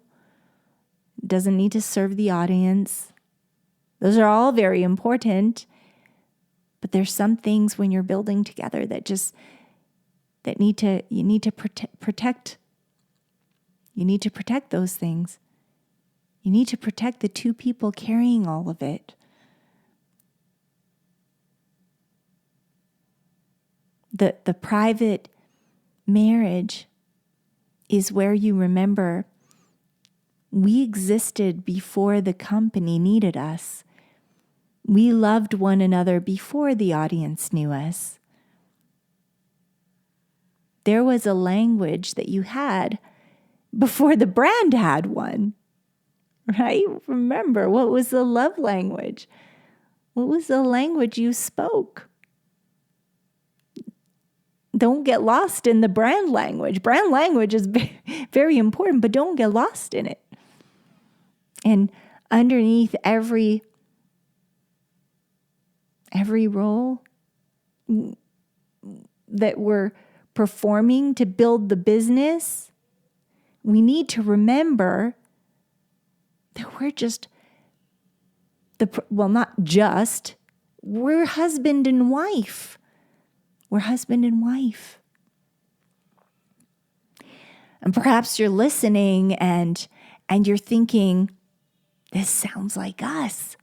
It doesn't need to serve the audience. Those are all very important. But there's some things when you're building together you need to protect. You need to protect those things. You need to protect the two people carrying all of it. The private marriage is where you remember we existed before the company needed us. We loved one another before the audience knew us. There was a language that you had before the brand had one, right? Remember, what was the love language? What was the language you spoke? Don't get lost in the brand language. Brand language is very important, but don't get lost in it. And underneath every every role that we're performing to build the business, we need to remember that we're just we're husband and wife. We're husband and wife. And perhaps you're listening and you're thinking, this sounds like us.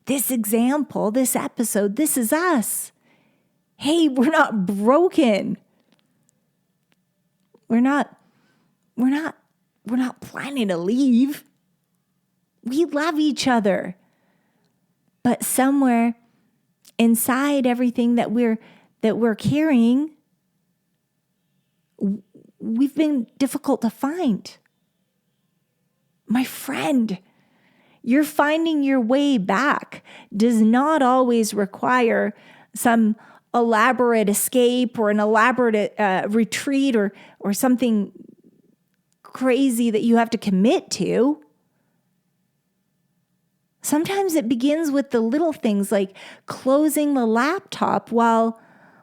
This example, this episode, this is us. Hey, we're not broken. We're not planning to leave. We love each other. But somewhere inside everything that we're carrying, we've been difficult to find. My friend, you're finding your way back does not always require some elaborate escape or an elaborate retreat or something crazy that you have to commit to. Sometimes it begins with the little things like closing the laptop while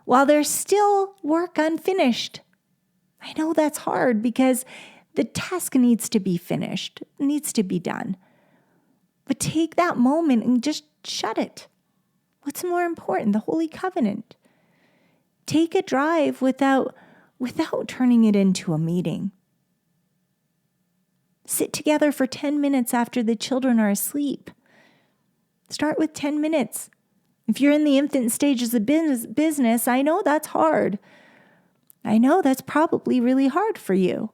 there's still work unfinished. I know that's hard because the task needs to be finished, needs to be done. But take that moment and just shut it. What's more important? The Holy Covenant. Take a drive without turning it into a meeting. Sit together for 10 minutes after the children are asleep. Start with 10 minutes. If you're in the infant stages of business, I know that's hard. I know that's probably really hard for you.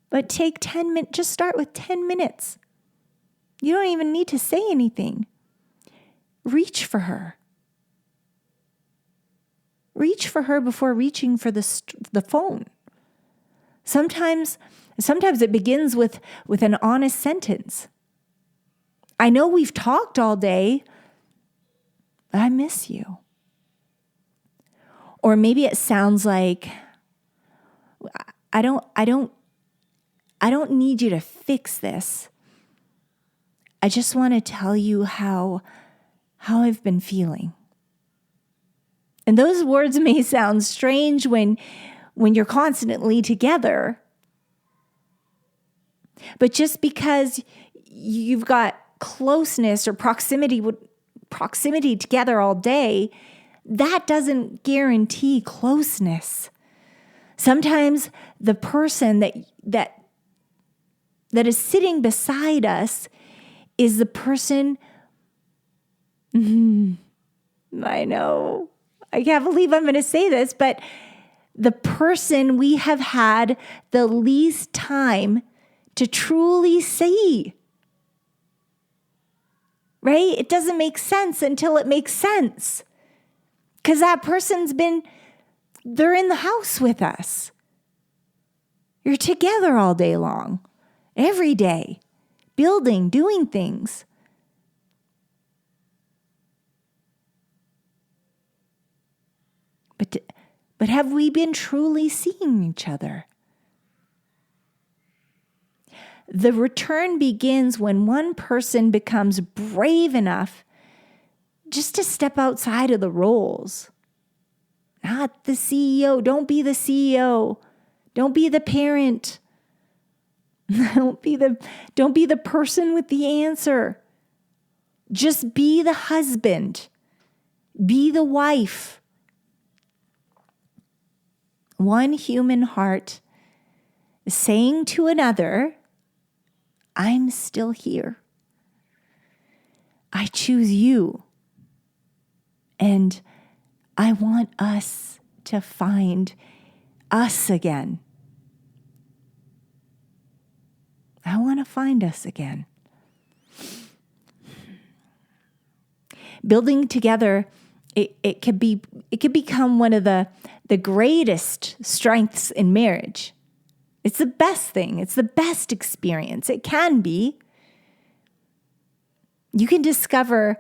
But take 10 minutes, just start with 10 minutes. You don't even need to say anything. Reach for her. Reach for her before reaching for the phone. Sometimes it begins with an honest sentence. I know we've talked all day, but I miss you. Or maybe it sounds like, I don't need you to fix this. I just want to tell you how I've been feeling. And those words may sound strange when you're constantly together. But just because you've got closeness or proximity together all day, that doesn't guarantee closeness. Sometimes the person that is sitting beside us is the person, I know, I can't believe I'm going to say this, but the person we have had the least time to truly see. Right? It doesn't make sense until it makes sense. Because that person's they're in the house with us. You're together all day long, every day, building, doing things. But have we been truly seeing each other? The return begins when one person becomes brave enough just to step outside of the roles. Not the CEO. Don't be the CEO. Don't be the parent. Don't be the person with the answer. Just be the husband. Be the wife. One human heart saying to another, I'm still here. I choose you. And I want us to find us again. I want to find us again. Building together, it could become one of the greatest strengths in marriage. It's the best thing. It's the best experience. It can be. You can discover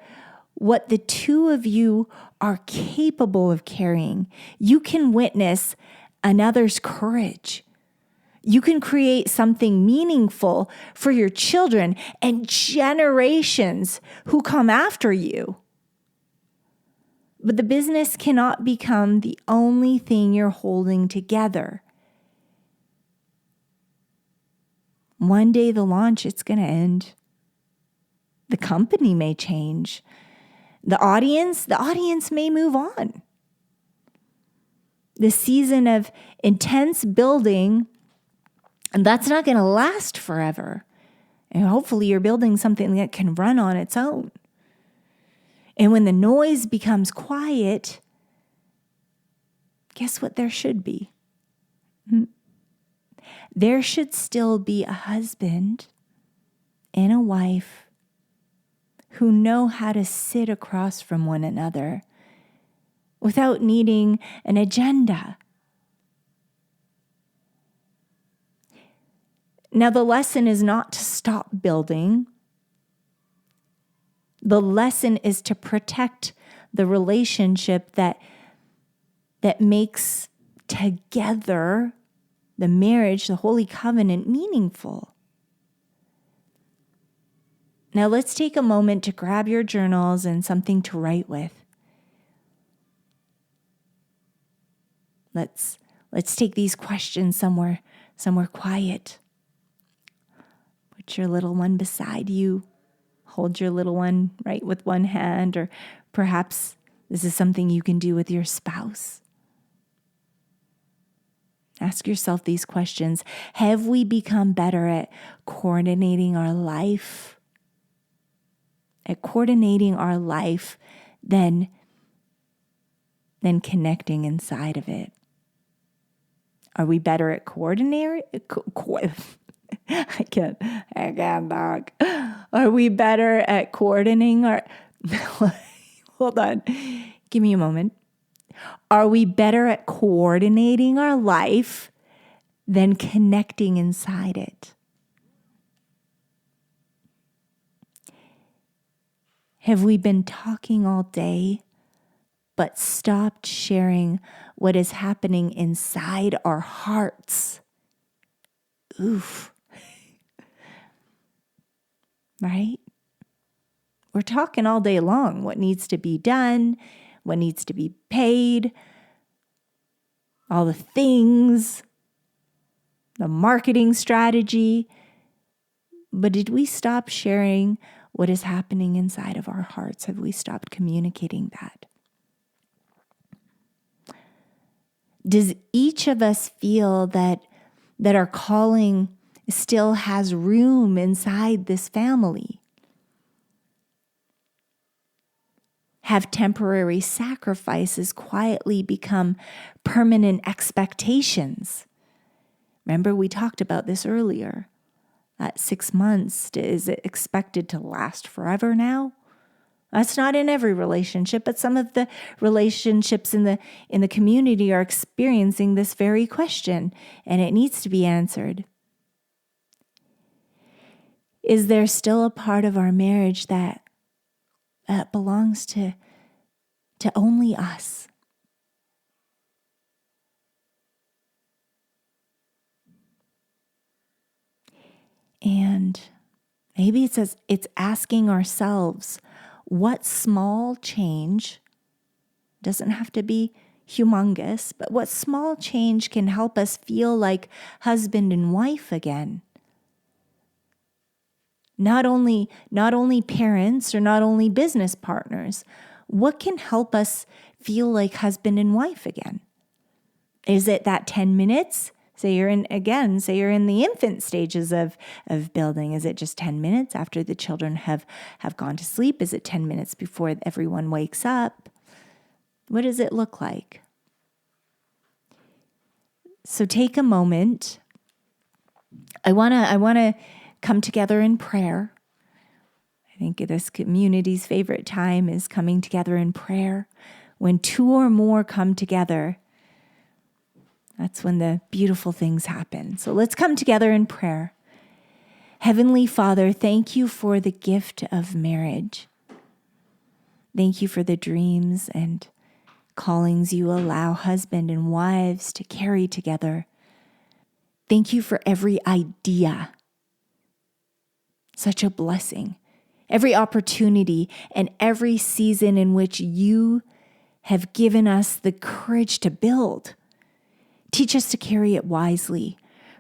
what the two of you are capable of carrying. You can witness another's courage. You can create something meaningful for your children and generations who come after you. But the business cannot become the only thing you're holding together. One day the launch, it's going to end. The company may change. The audience may move on. The season of intense building, and that's not going to last forever. And hopefully you're building something that can run on its own. And when the noise becomes quiet, guess what there should be? There should still be a husband and a wife who know how to sit across from one another without needing an agenda. Now, the lesson is not to stop building. The lesson is to protect the relationship that makes together the marriage, the holy covenant, meaningful. Now let's take a moment to grab your journals and something to write with. Let's take these questions somewhere quiet. Put your little one beside you. Hold your little one right with one hand, or perhaps this is something you can do with your spouse. Ask yourself these questions. Have we become better at coordinating our life? Than connecting inside of it? Are we better at coordinating? I can't talk. Are we better at coordinating our... Hold on. Give me a moment. Are we better at coordinating our life than connecting inside it? Have we been talking all day, but stopped sharing what is happening inside our hearts? Oof. Right? We're talking all day long. What needs to be done, what needs to be paid, all the things, the marketing strategy. But did we stop sharing what is happening inside of our hearts? Have we stopped communicating that? Does each of us feel that our calling still has room inside this family? Have temporary sacrifices quietly become permanent expectations? Remember, we talked about this earlier. That 6 months, is it expected to last forever now? That's not in every relationship, but some of the relationships in the community are experiencing this very question, and it needs to be answered. Is there still a part of our marriage that belongs to only us? And maybe it's asking ourselves, what small change, doesn't have to be humongous, but what small change can help us feel like husband and wife again? Not only parents or not only business partners. What can help us feel like husband and wife again? Is it that 10 minutes? Say you're in the infant stages of building. Is it just 10 minutes after the children have gone to sleep? Is it 10 minutes before everyone wakes up? What does it look like? So take a moment. I want to come together in prayer. I think this community's favorite time is coming together in prayer. When two or more come together, that's when the beautiful things happen. So let's come together in prayer. Heavenly Father, thank you for the gift of marriage. Thank you for the dreams and callings you allow husband and wives to carry together. Thank you for every idea. Such a blessing. Every opportunity and every season in which you have given us the courage to build. Teach us to carry it wisely.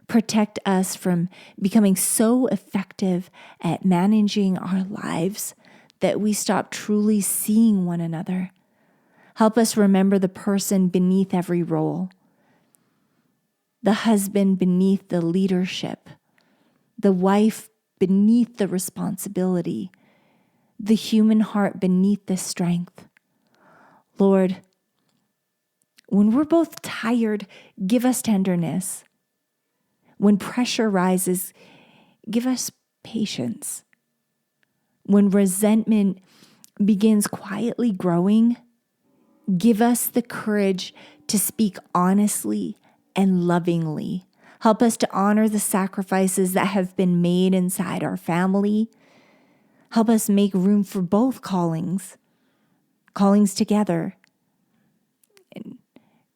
Protect us from becoming so effective at managing our lives that we stop truly seeing one another. Help us remember the person beneath every role, the husband beneath the leadership, the wife beneath the responsibility, the human heart beneath the strength. Lord, when we're both tired, give us tenderness. When pressure rises, give us patience. When resentment begins quietly growing, give us the courage to speak honestly and lovingly. Help us to honor the sacrifices that have been made inside our family. Help us make room for both callings together.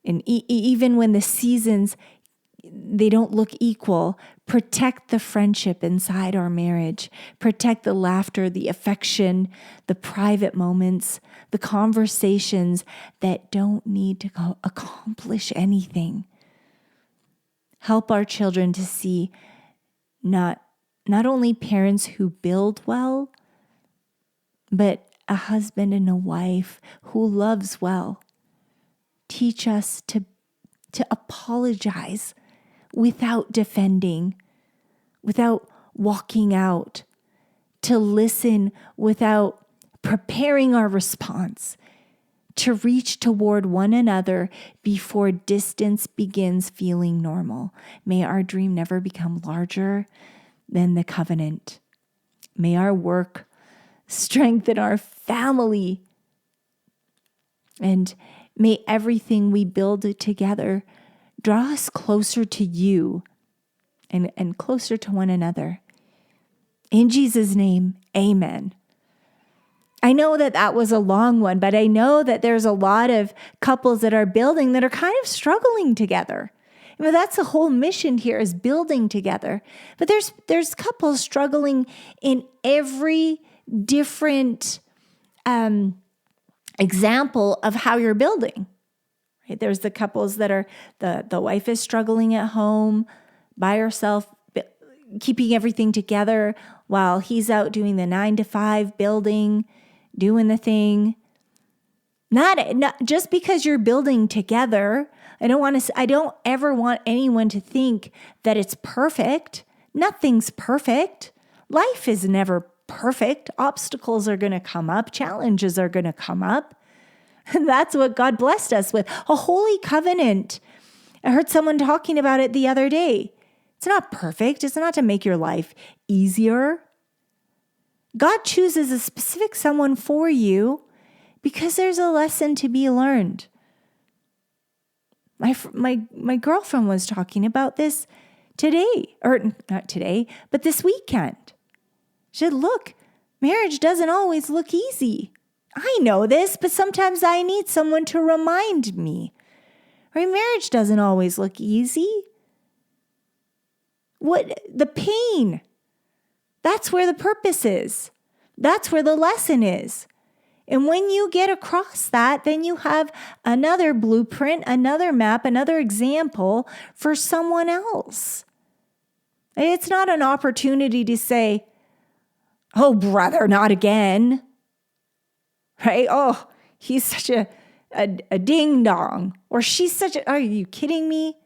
And even when the seasons, they don't look equal, protect the friendship inside our marriage. Protect the laughter, the affection, the private moments, the conversations that don't need to accomplish anything. Help our children to see not only parents who build well, but a husband and a wife who loves well. Teach us to apologize without defending, without walking out, to listen without preparing our response, to reach toward one another before distance begins feeling normal. May our dream never become larger than the covenant. May our work strengthen our family. And may everything we build together draw us closer to you and closer to one another. In Jesus' name, amen. I know that was a long one, but I know that there's a lot of couples that are building that are kind of struggling together. I mean, that's the whole mission here, is building together. But there's couples struggling in every different example of how you're building. Right? There's the couples that are, the wife is struggling at home by herself, keeping everything together while he's out doing the 9-to-5 building, doing the thing. Not just because you're building together. I don't ever want anyone to think that it's perfect. Nothing's perfect. Life is never perfect. Obstacles are going to come up. Challenges are going to come up. And that's what God blessed us with, a holy covenant. I heard someone talking about it the other day. It's not perfect. It's not to make your life easier. God chooses a specific someone for you because there's a lesson to be learned. My girlfriend was talking about this today, or not today, but this weekend. She said, look, marriage doesn't always look easy. I know this, but sometimes I need someone to remind me. Right? Marriage doesn't always look easy. The pain, that's where the purpose is. That's where the lesson is. And when you get across that, then you have another blueprint, another map, another example for someone else. It's not an opportunity to say, oh, brother, not again. Right? Oh, he's such a ding dong. Or she's such a, are you kidding me?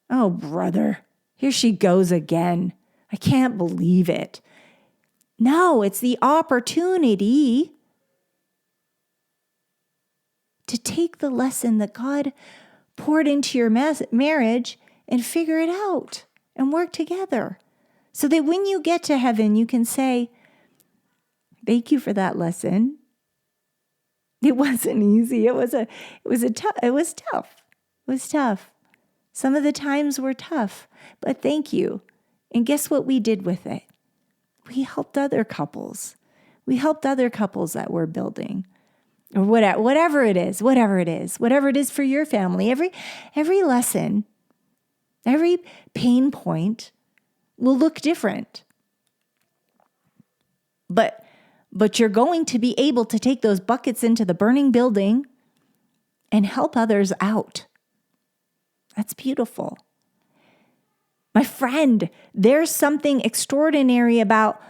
Oh, brother, here she goes again. I can't believe it. No, it's the opportunity to take the lesson that God poured into your marriage and figure it out and work together. So that when you get to heaven, you can say, thank you for that lesson. It wasn't easy. It was tough. Some of the times were tough, but thank you. And guess what we did with it? We helped other couples. We helped other couples that were building. Or whatever it is for your family. Every lesson, every pain point will look different. But you're going to be able to take those buckets into the burning building, and help others out. That's beautiful. My friend, there's something extraordinary about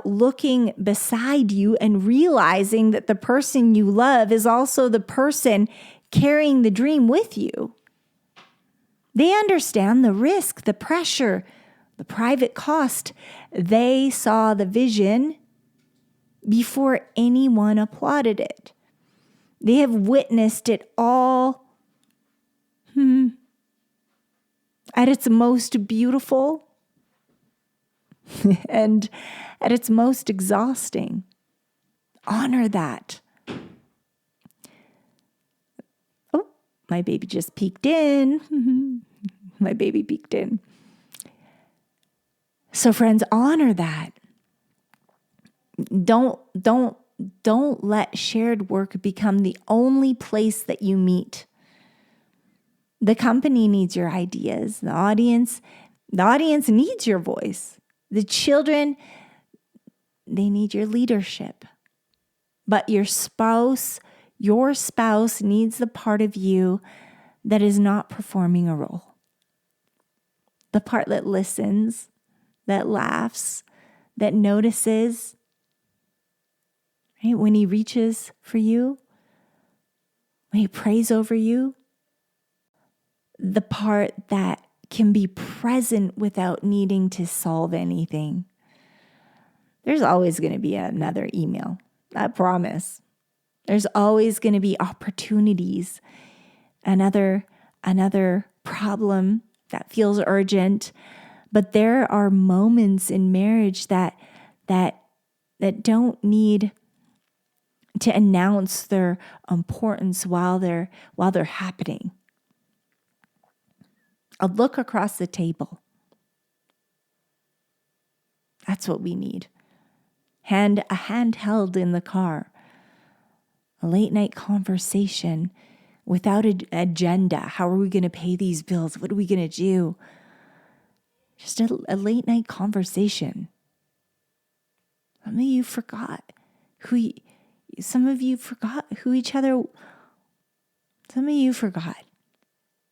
looking beside you and realizing that the person you love is also the person carrying the dream with you. They understand the risk, the pressure, the private cost. They saw the vision before anyone applauded it. They have witnessed it all at its most beautiful and at its most exhausting. Honor that. Oh, my baby just peeked in. My baby peeked in. So friends, honor that. Don't let shared work become the only place that you meet. The company needs your ideas. The audience needs your voice. The children, they need your leadership. But your spouse needs the part of you that is not performing a role. The part that listens, that laughs, that notices. Right? When he reaches for you, when he prays over you, the part that can be present without needing to solve anything. There's always going to be another email, I promise. There's always going to be opportunities, another problem that feels urgent. But there are moments in marriage that don't need to announce their importance while they're happening. A look across the table. That's what we need. A hand held in the car. A late night conversation without an agenda. How are we going to pay these bills? What are we going to do? Just a late night conversation. Some of you forgot who each other. Some of you forgot.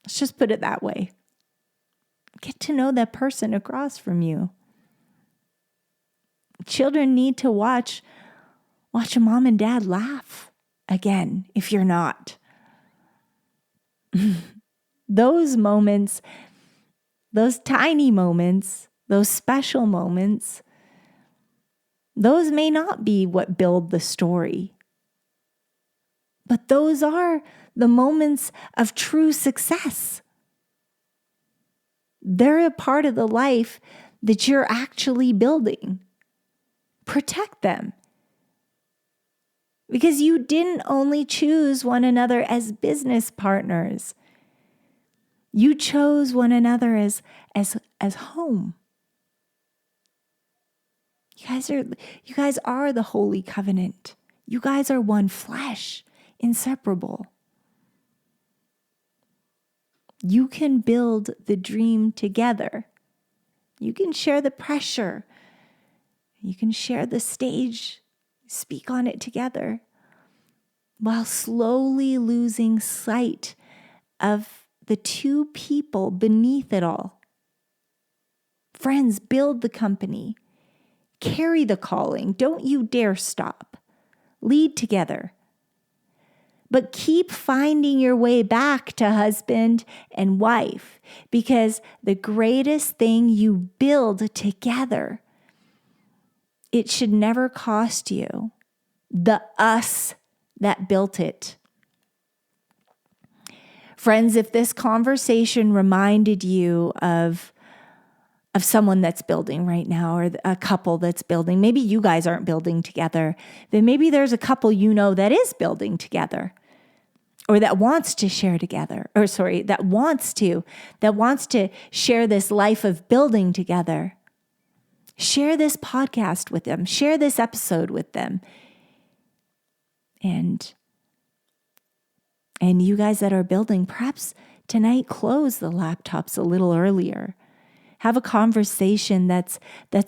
Let's just put it that way. Get to know that person across from you. Children need to watch a mom and dad laugh again if you're not. Those moments, those tiny moments, those special moments, those may not be what build the story. But those are the moments of true success. They're a part of the life that you're actually building. Protect them. Because you didn't only choose one another as business partners. You chose one another as home. You guys are the holy covenant. You guys are one flesh, inseparable. You can build the dream together. You can share the pressure. You can share the stage, speak on it together, while slowly losing sight of the two people beneath it all. Friends, build the company. Carry the calling. Don't you dare stop. Lead together. But keep finding your way back to husband and wife, because the greatest thing you build together, it should never cost you the us that built it. Friends, if this conversation reminded you of someone that's building right now, or a couple that's building, maybe you guys aren't building together, then maybe there's a couple you know that is building together, or that wants to share together, that wants to share this life of building together. Share this podcast with them. Share this episode with them. And you guys that are building, perhaps tonight close the laptops a little earlier. Have a conversation that's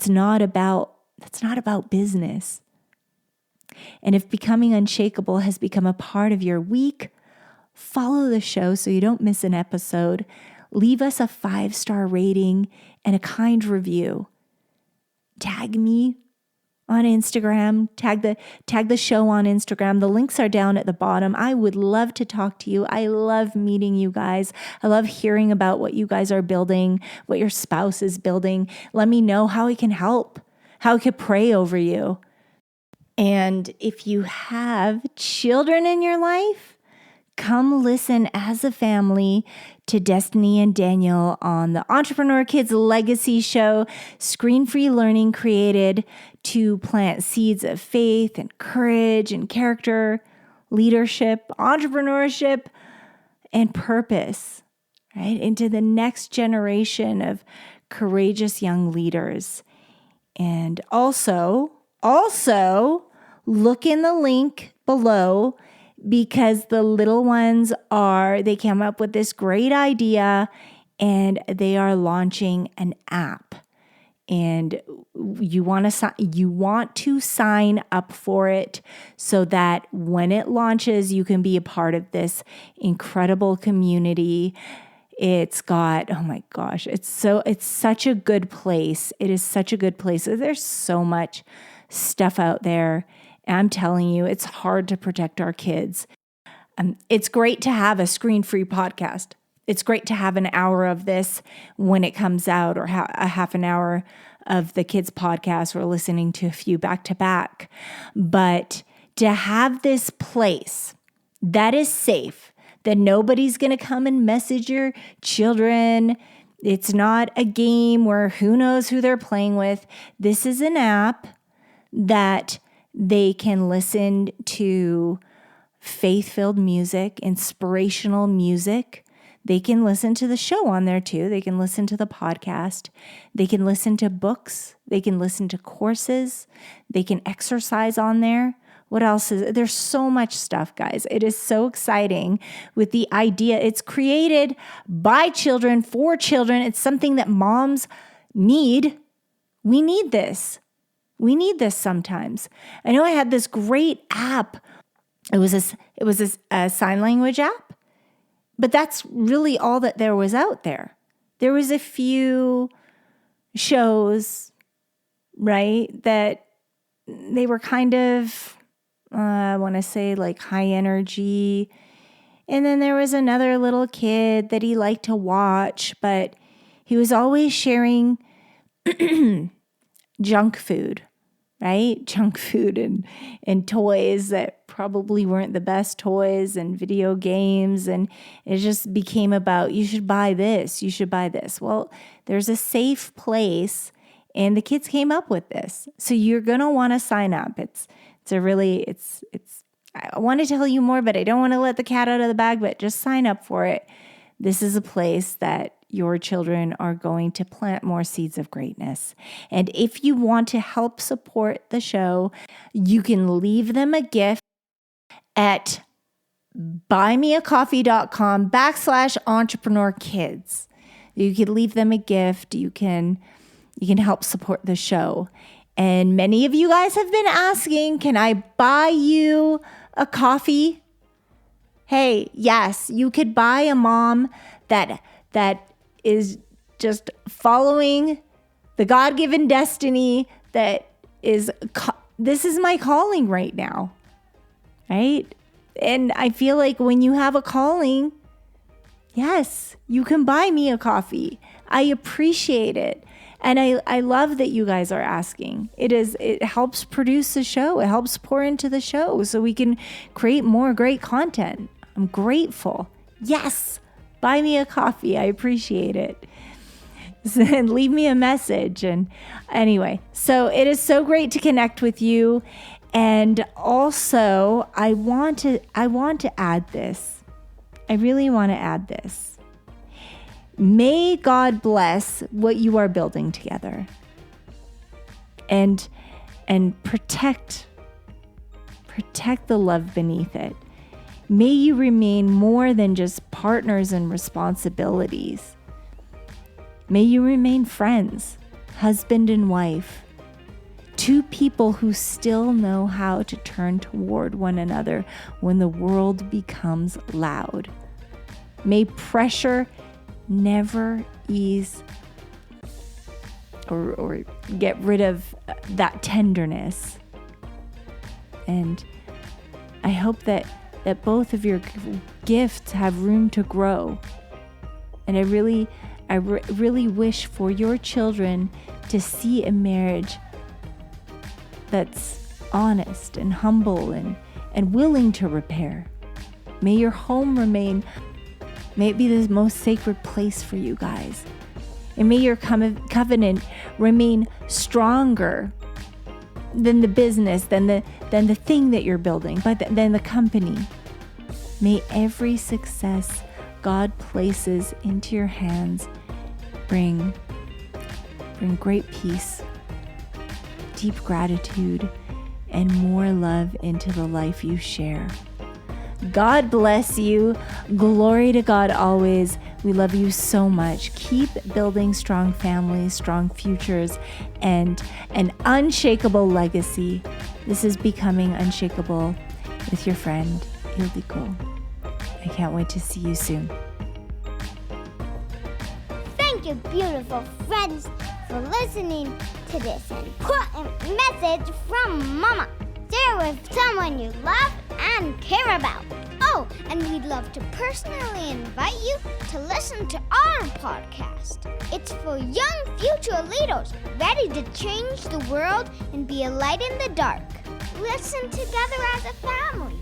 not about business. And if becoming unshakable has become a part of your week, follow the show so you don't miss an episode. Leave us a 5-star rating and a kind review. Tag me on Instagram, tag the show on Instagram. The links are down at the bottom. I would love to talk to you. I love meeting you guys. I love hearing about what you guys are building, what your spouse is building. Let me know how I can help, how I could pray over you. And if you have children in your life, come listen as a family to Destiny and Daniel on the Entrepreneur Kids Legacy Show. Screen-free learning created to plant seeds of faith and courage and character, leadership, entrepreneurship, and purpose, right? Into the next generation of courageous young leaders. And also look in the link below, because the little ones they came up with this great idea and they are launching an app. And you want to sign up for it so that when it launches, you can be a part of this incredible community. It's got, oh my gosh, it's such a good place. It is such a good place. There's so much stuff out there. I'm telling you, it's hard to protect our kids. It's great to have a screen-free podcast. It's great to have an hour of this when it comes out, or a half an hour of the kids' podcast. We're listening to a few back-to-back. But to have this place that is safe, that nobody's going to come and message your children. It's not a game where who knows who they're playing with. This is an app that they can listen to faith-filled music, inspirational music. They can listen to the show on there too. They can listen to the podcast. They can listen to books. They can listen to courses. They can exercise on there. What else is there's so much stuff, guys. It is so exciting with the idea. It's created by children for children. It's something that moms need. We need this. We need this sometimes. I know I had this great app. It was a sign language app, but that's really all that there was out there. There was a few shows, right, that they were kind of, I want to say like high energy. And then there was another little kid that he liked to watch, but he was always sharing junk food. Right? Junk food and toys that probably weren't the best toys, and video games. And it just became about, you should buy this, you should buy this. Well, there's a safe place, and the kids came up with this. So you're going to want to sign up. I want to tell you more, but I don't want to let the cat out of the bag, but just sign up for it. This is a place that your children are going to plant more seeds of greatness. And if you want to help support the show, you can leave them a gift at buymeacoffee.com/entrepreneurkids. You can leave them a gift. You can help support the show. And many of you guys have been asking, can I buy you a coffee? Hey, yes, you could buy a mom that is just following the God-given destiny that is, this is my calling right now, right? And I feel like when you have a calling, yes, you can buy me a coffee. I appreciate it. And I love that you guys are asking. It helps produce the show. It helps pour into the show so we can create more great content. I'm grateful. Yes. Buy me a coffee. I appreciate it. And leave me a message. And anyway, so it is so great to connect with you. And also, I want to add this. I really want to add this. May God bless what you are building together. And protect the love beneath it. May you remain more than just partners in responsibilities. May you remain friends, husband and wife, Two people who still know how to turn toward one another when the world becomes loud. May pressure never ease or get rid of that tenderness. And I hope that both of your gifts have room to grow. And I really wish for your children to see a marriage that's honest and humble and willing to repair. May your home may it be the most sacred place for you guys. And may your covenant remain stronger than the business, than the thing that you're building, but than the company. May every success God places into your hands bring great peace, deep gratitude, and more love into the life you share. God bless you. Glory to God always. We love you so much. Keep building strong families, strong futures, and an unshakable legacy. This is Becoming Unshakable with your friend, Ildikó. I can't wait to see you soon. Thank you, beautiful friends, for listening to this important message from Mama. Share with someone you love and care about. Oh, and we'd love to personally invite you to listen to our podcast. It's for young future leaders ready to change the world and be a light in the dark. Listen together as a family.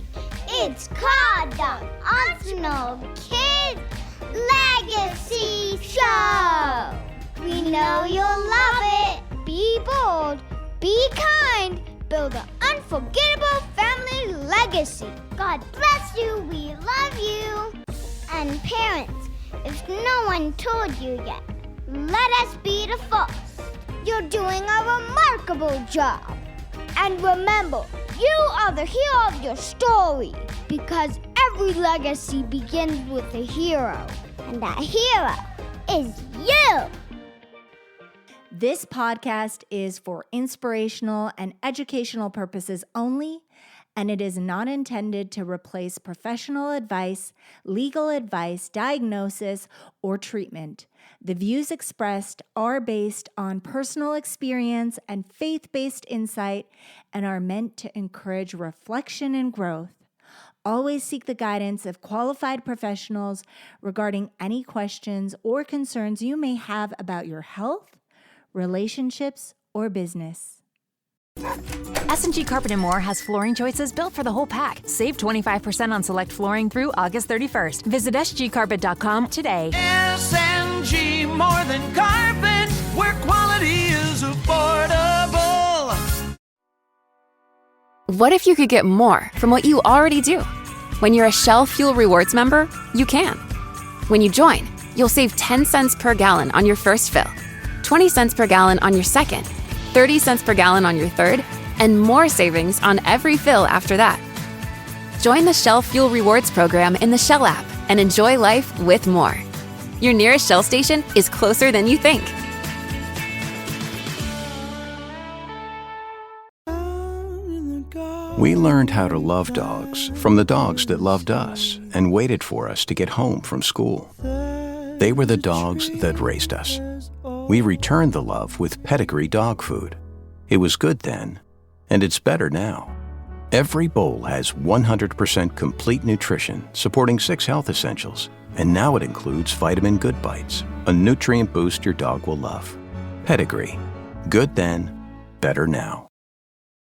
It's called the Arsenal Kids Legacy Show. We know you'll love it. Be bold, be kind, build an unforgettable family legacy. God bless you, we love you. And parents, if no one told you yet, let us be the first. You're doing a remarkable job. And remember, you are the hero of your story, because every legacy begins with a hero, and that hero is you. This podcast is for inspirational and educational purposes only, and it is not intended to replace professional advice, legal advice, diagnosis, or treatment. The views expressed are based on personal experience and faith-based insight and are meant to encourage reflection and growth. Always seek the guidance of qualified professionals regarding any questions or concerns you may have about your health, relationships, or business. S&G Carpet & More has flooring choices built for the whole pack. Save 25% on select flooring through August 31st. Visit sgcarpet.com today. S&G, more than carpet, where quality is affordable. What if you could get more from what you already do? When you're a Shell Fuel Rewards member, you can. When you join, you'll save 10 cents per gallon on your first fill, 20 cents per gallon on your second, 30 cents per gallon on your third, and more savings on every fill after that. Join the Shell Fuel Rewards program in the Shell app and enjoy life with more. Your nearest Shell station is closer than you think. We learned how to love dogs from the dogs that loved us and waited for us to get home from school. They were the dogs that raised us. We returned the love with Pedigree dog food. It was good then, and it's better now. Every bowl has 100% complete nutrition, supporting 6 health essentials, and now it includes Vitamin Good Bites, a nutrient boost your dog will love. Pedigree. Good then, better now.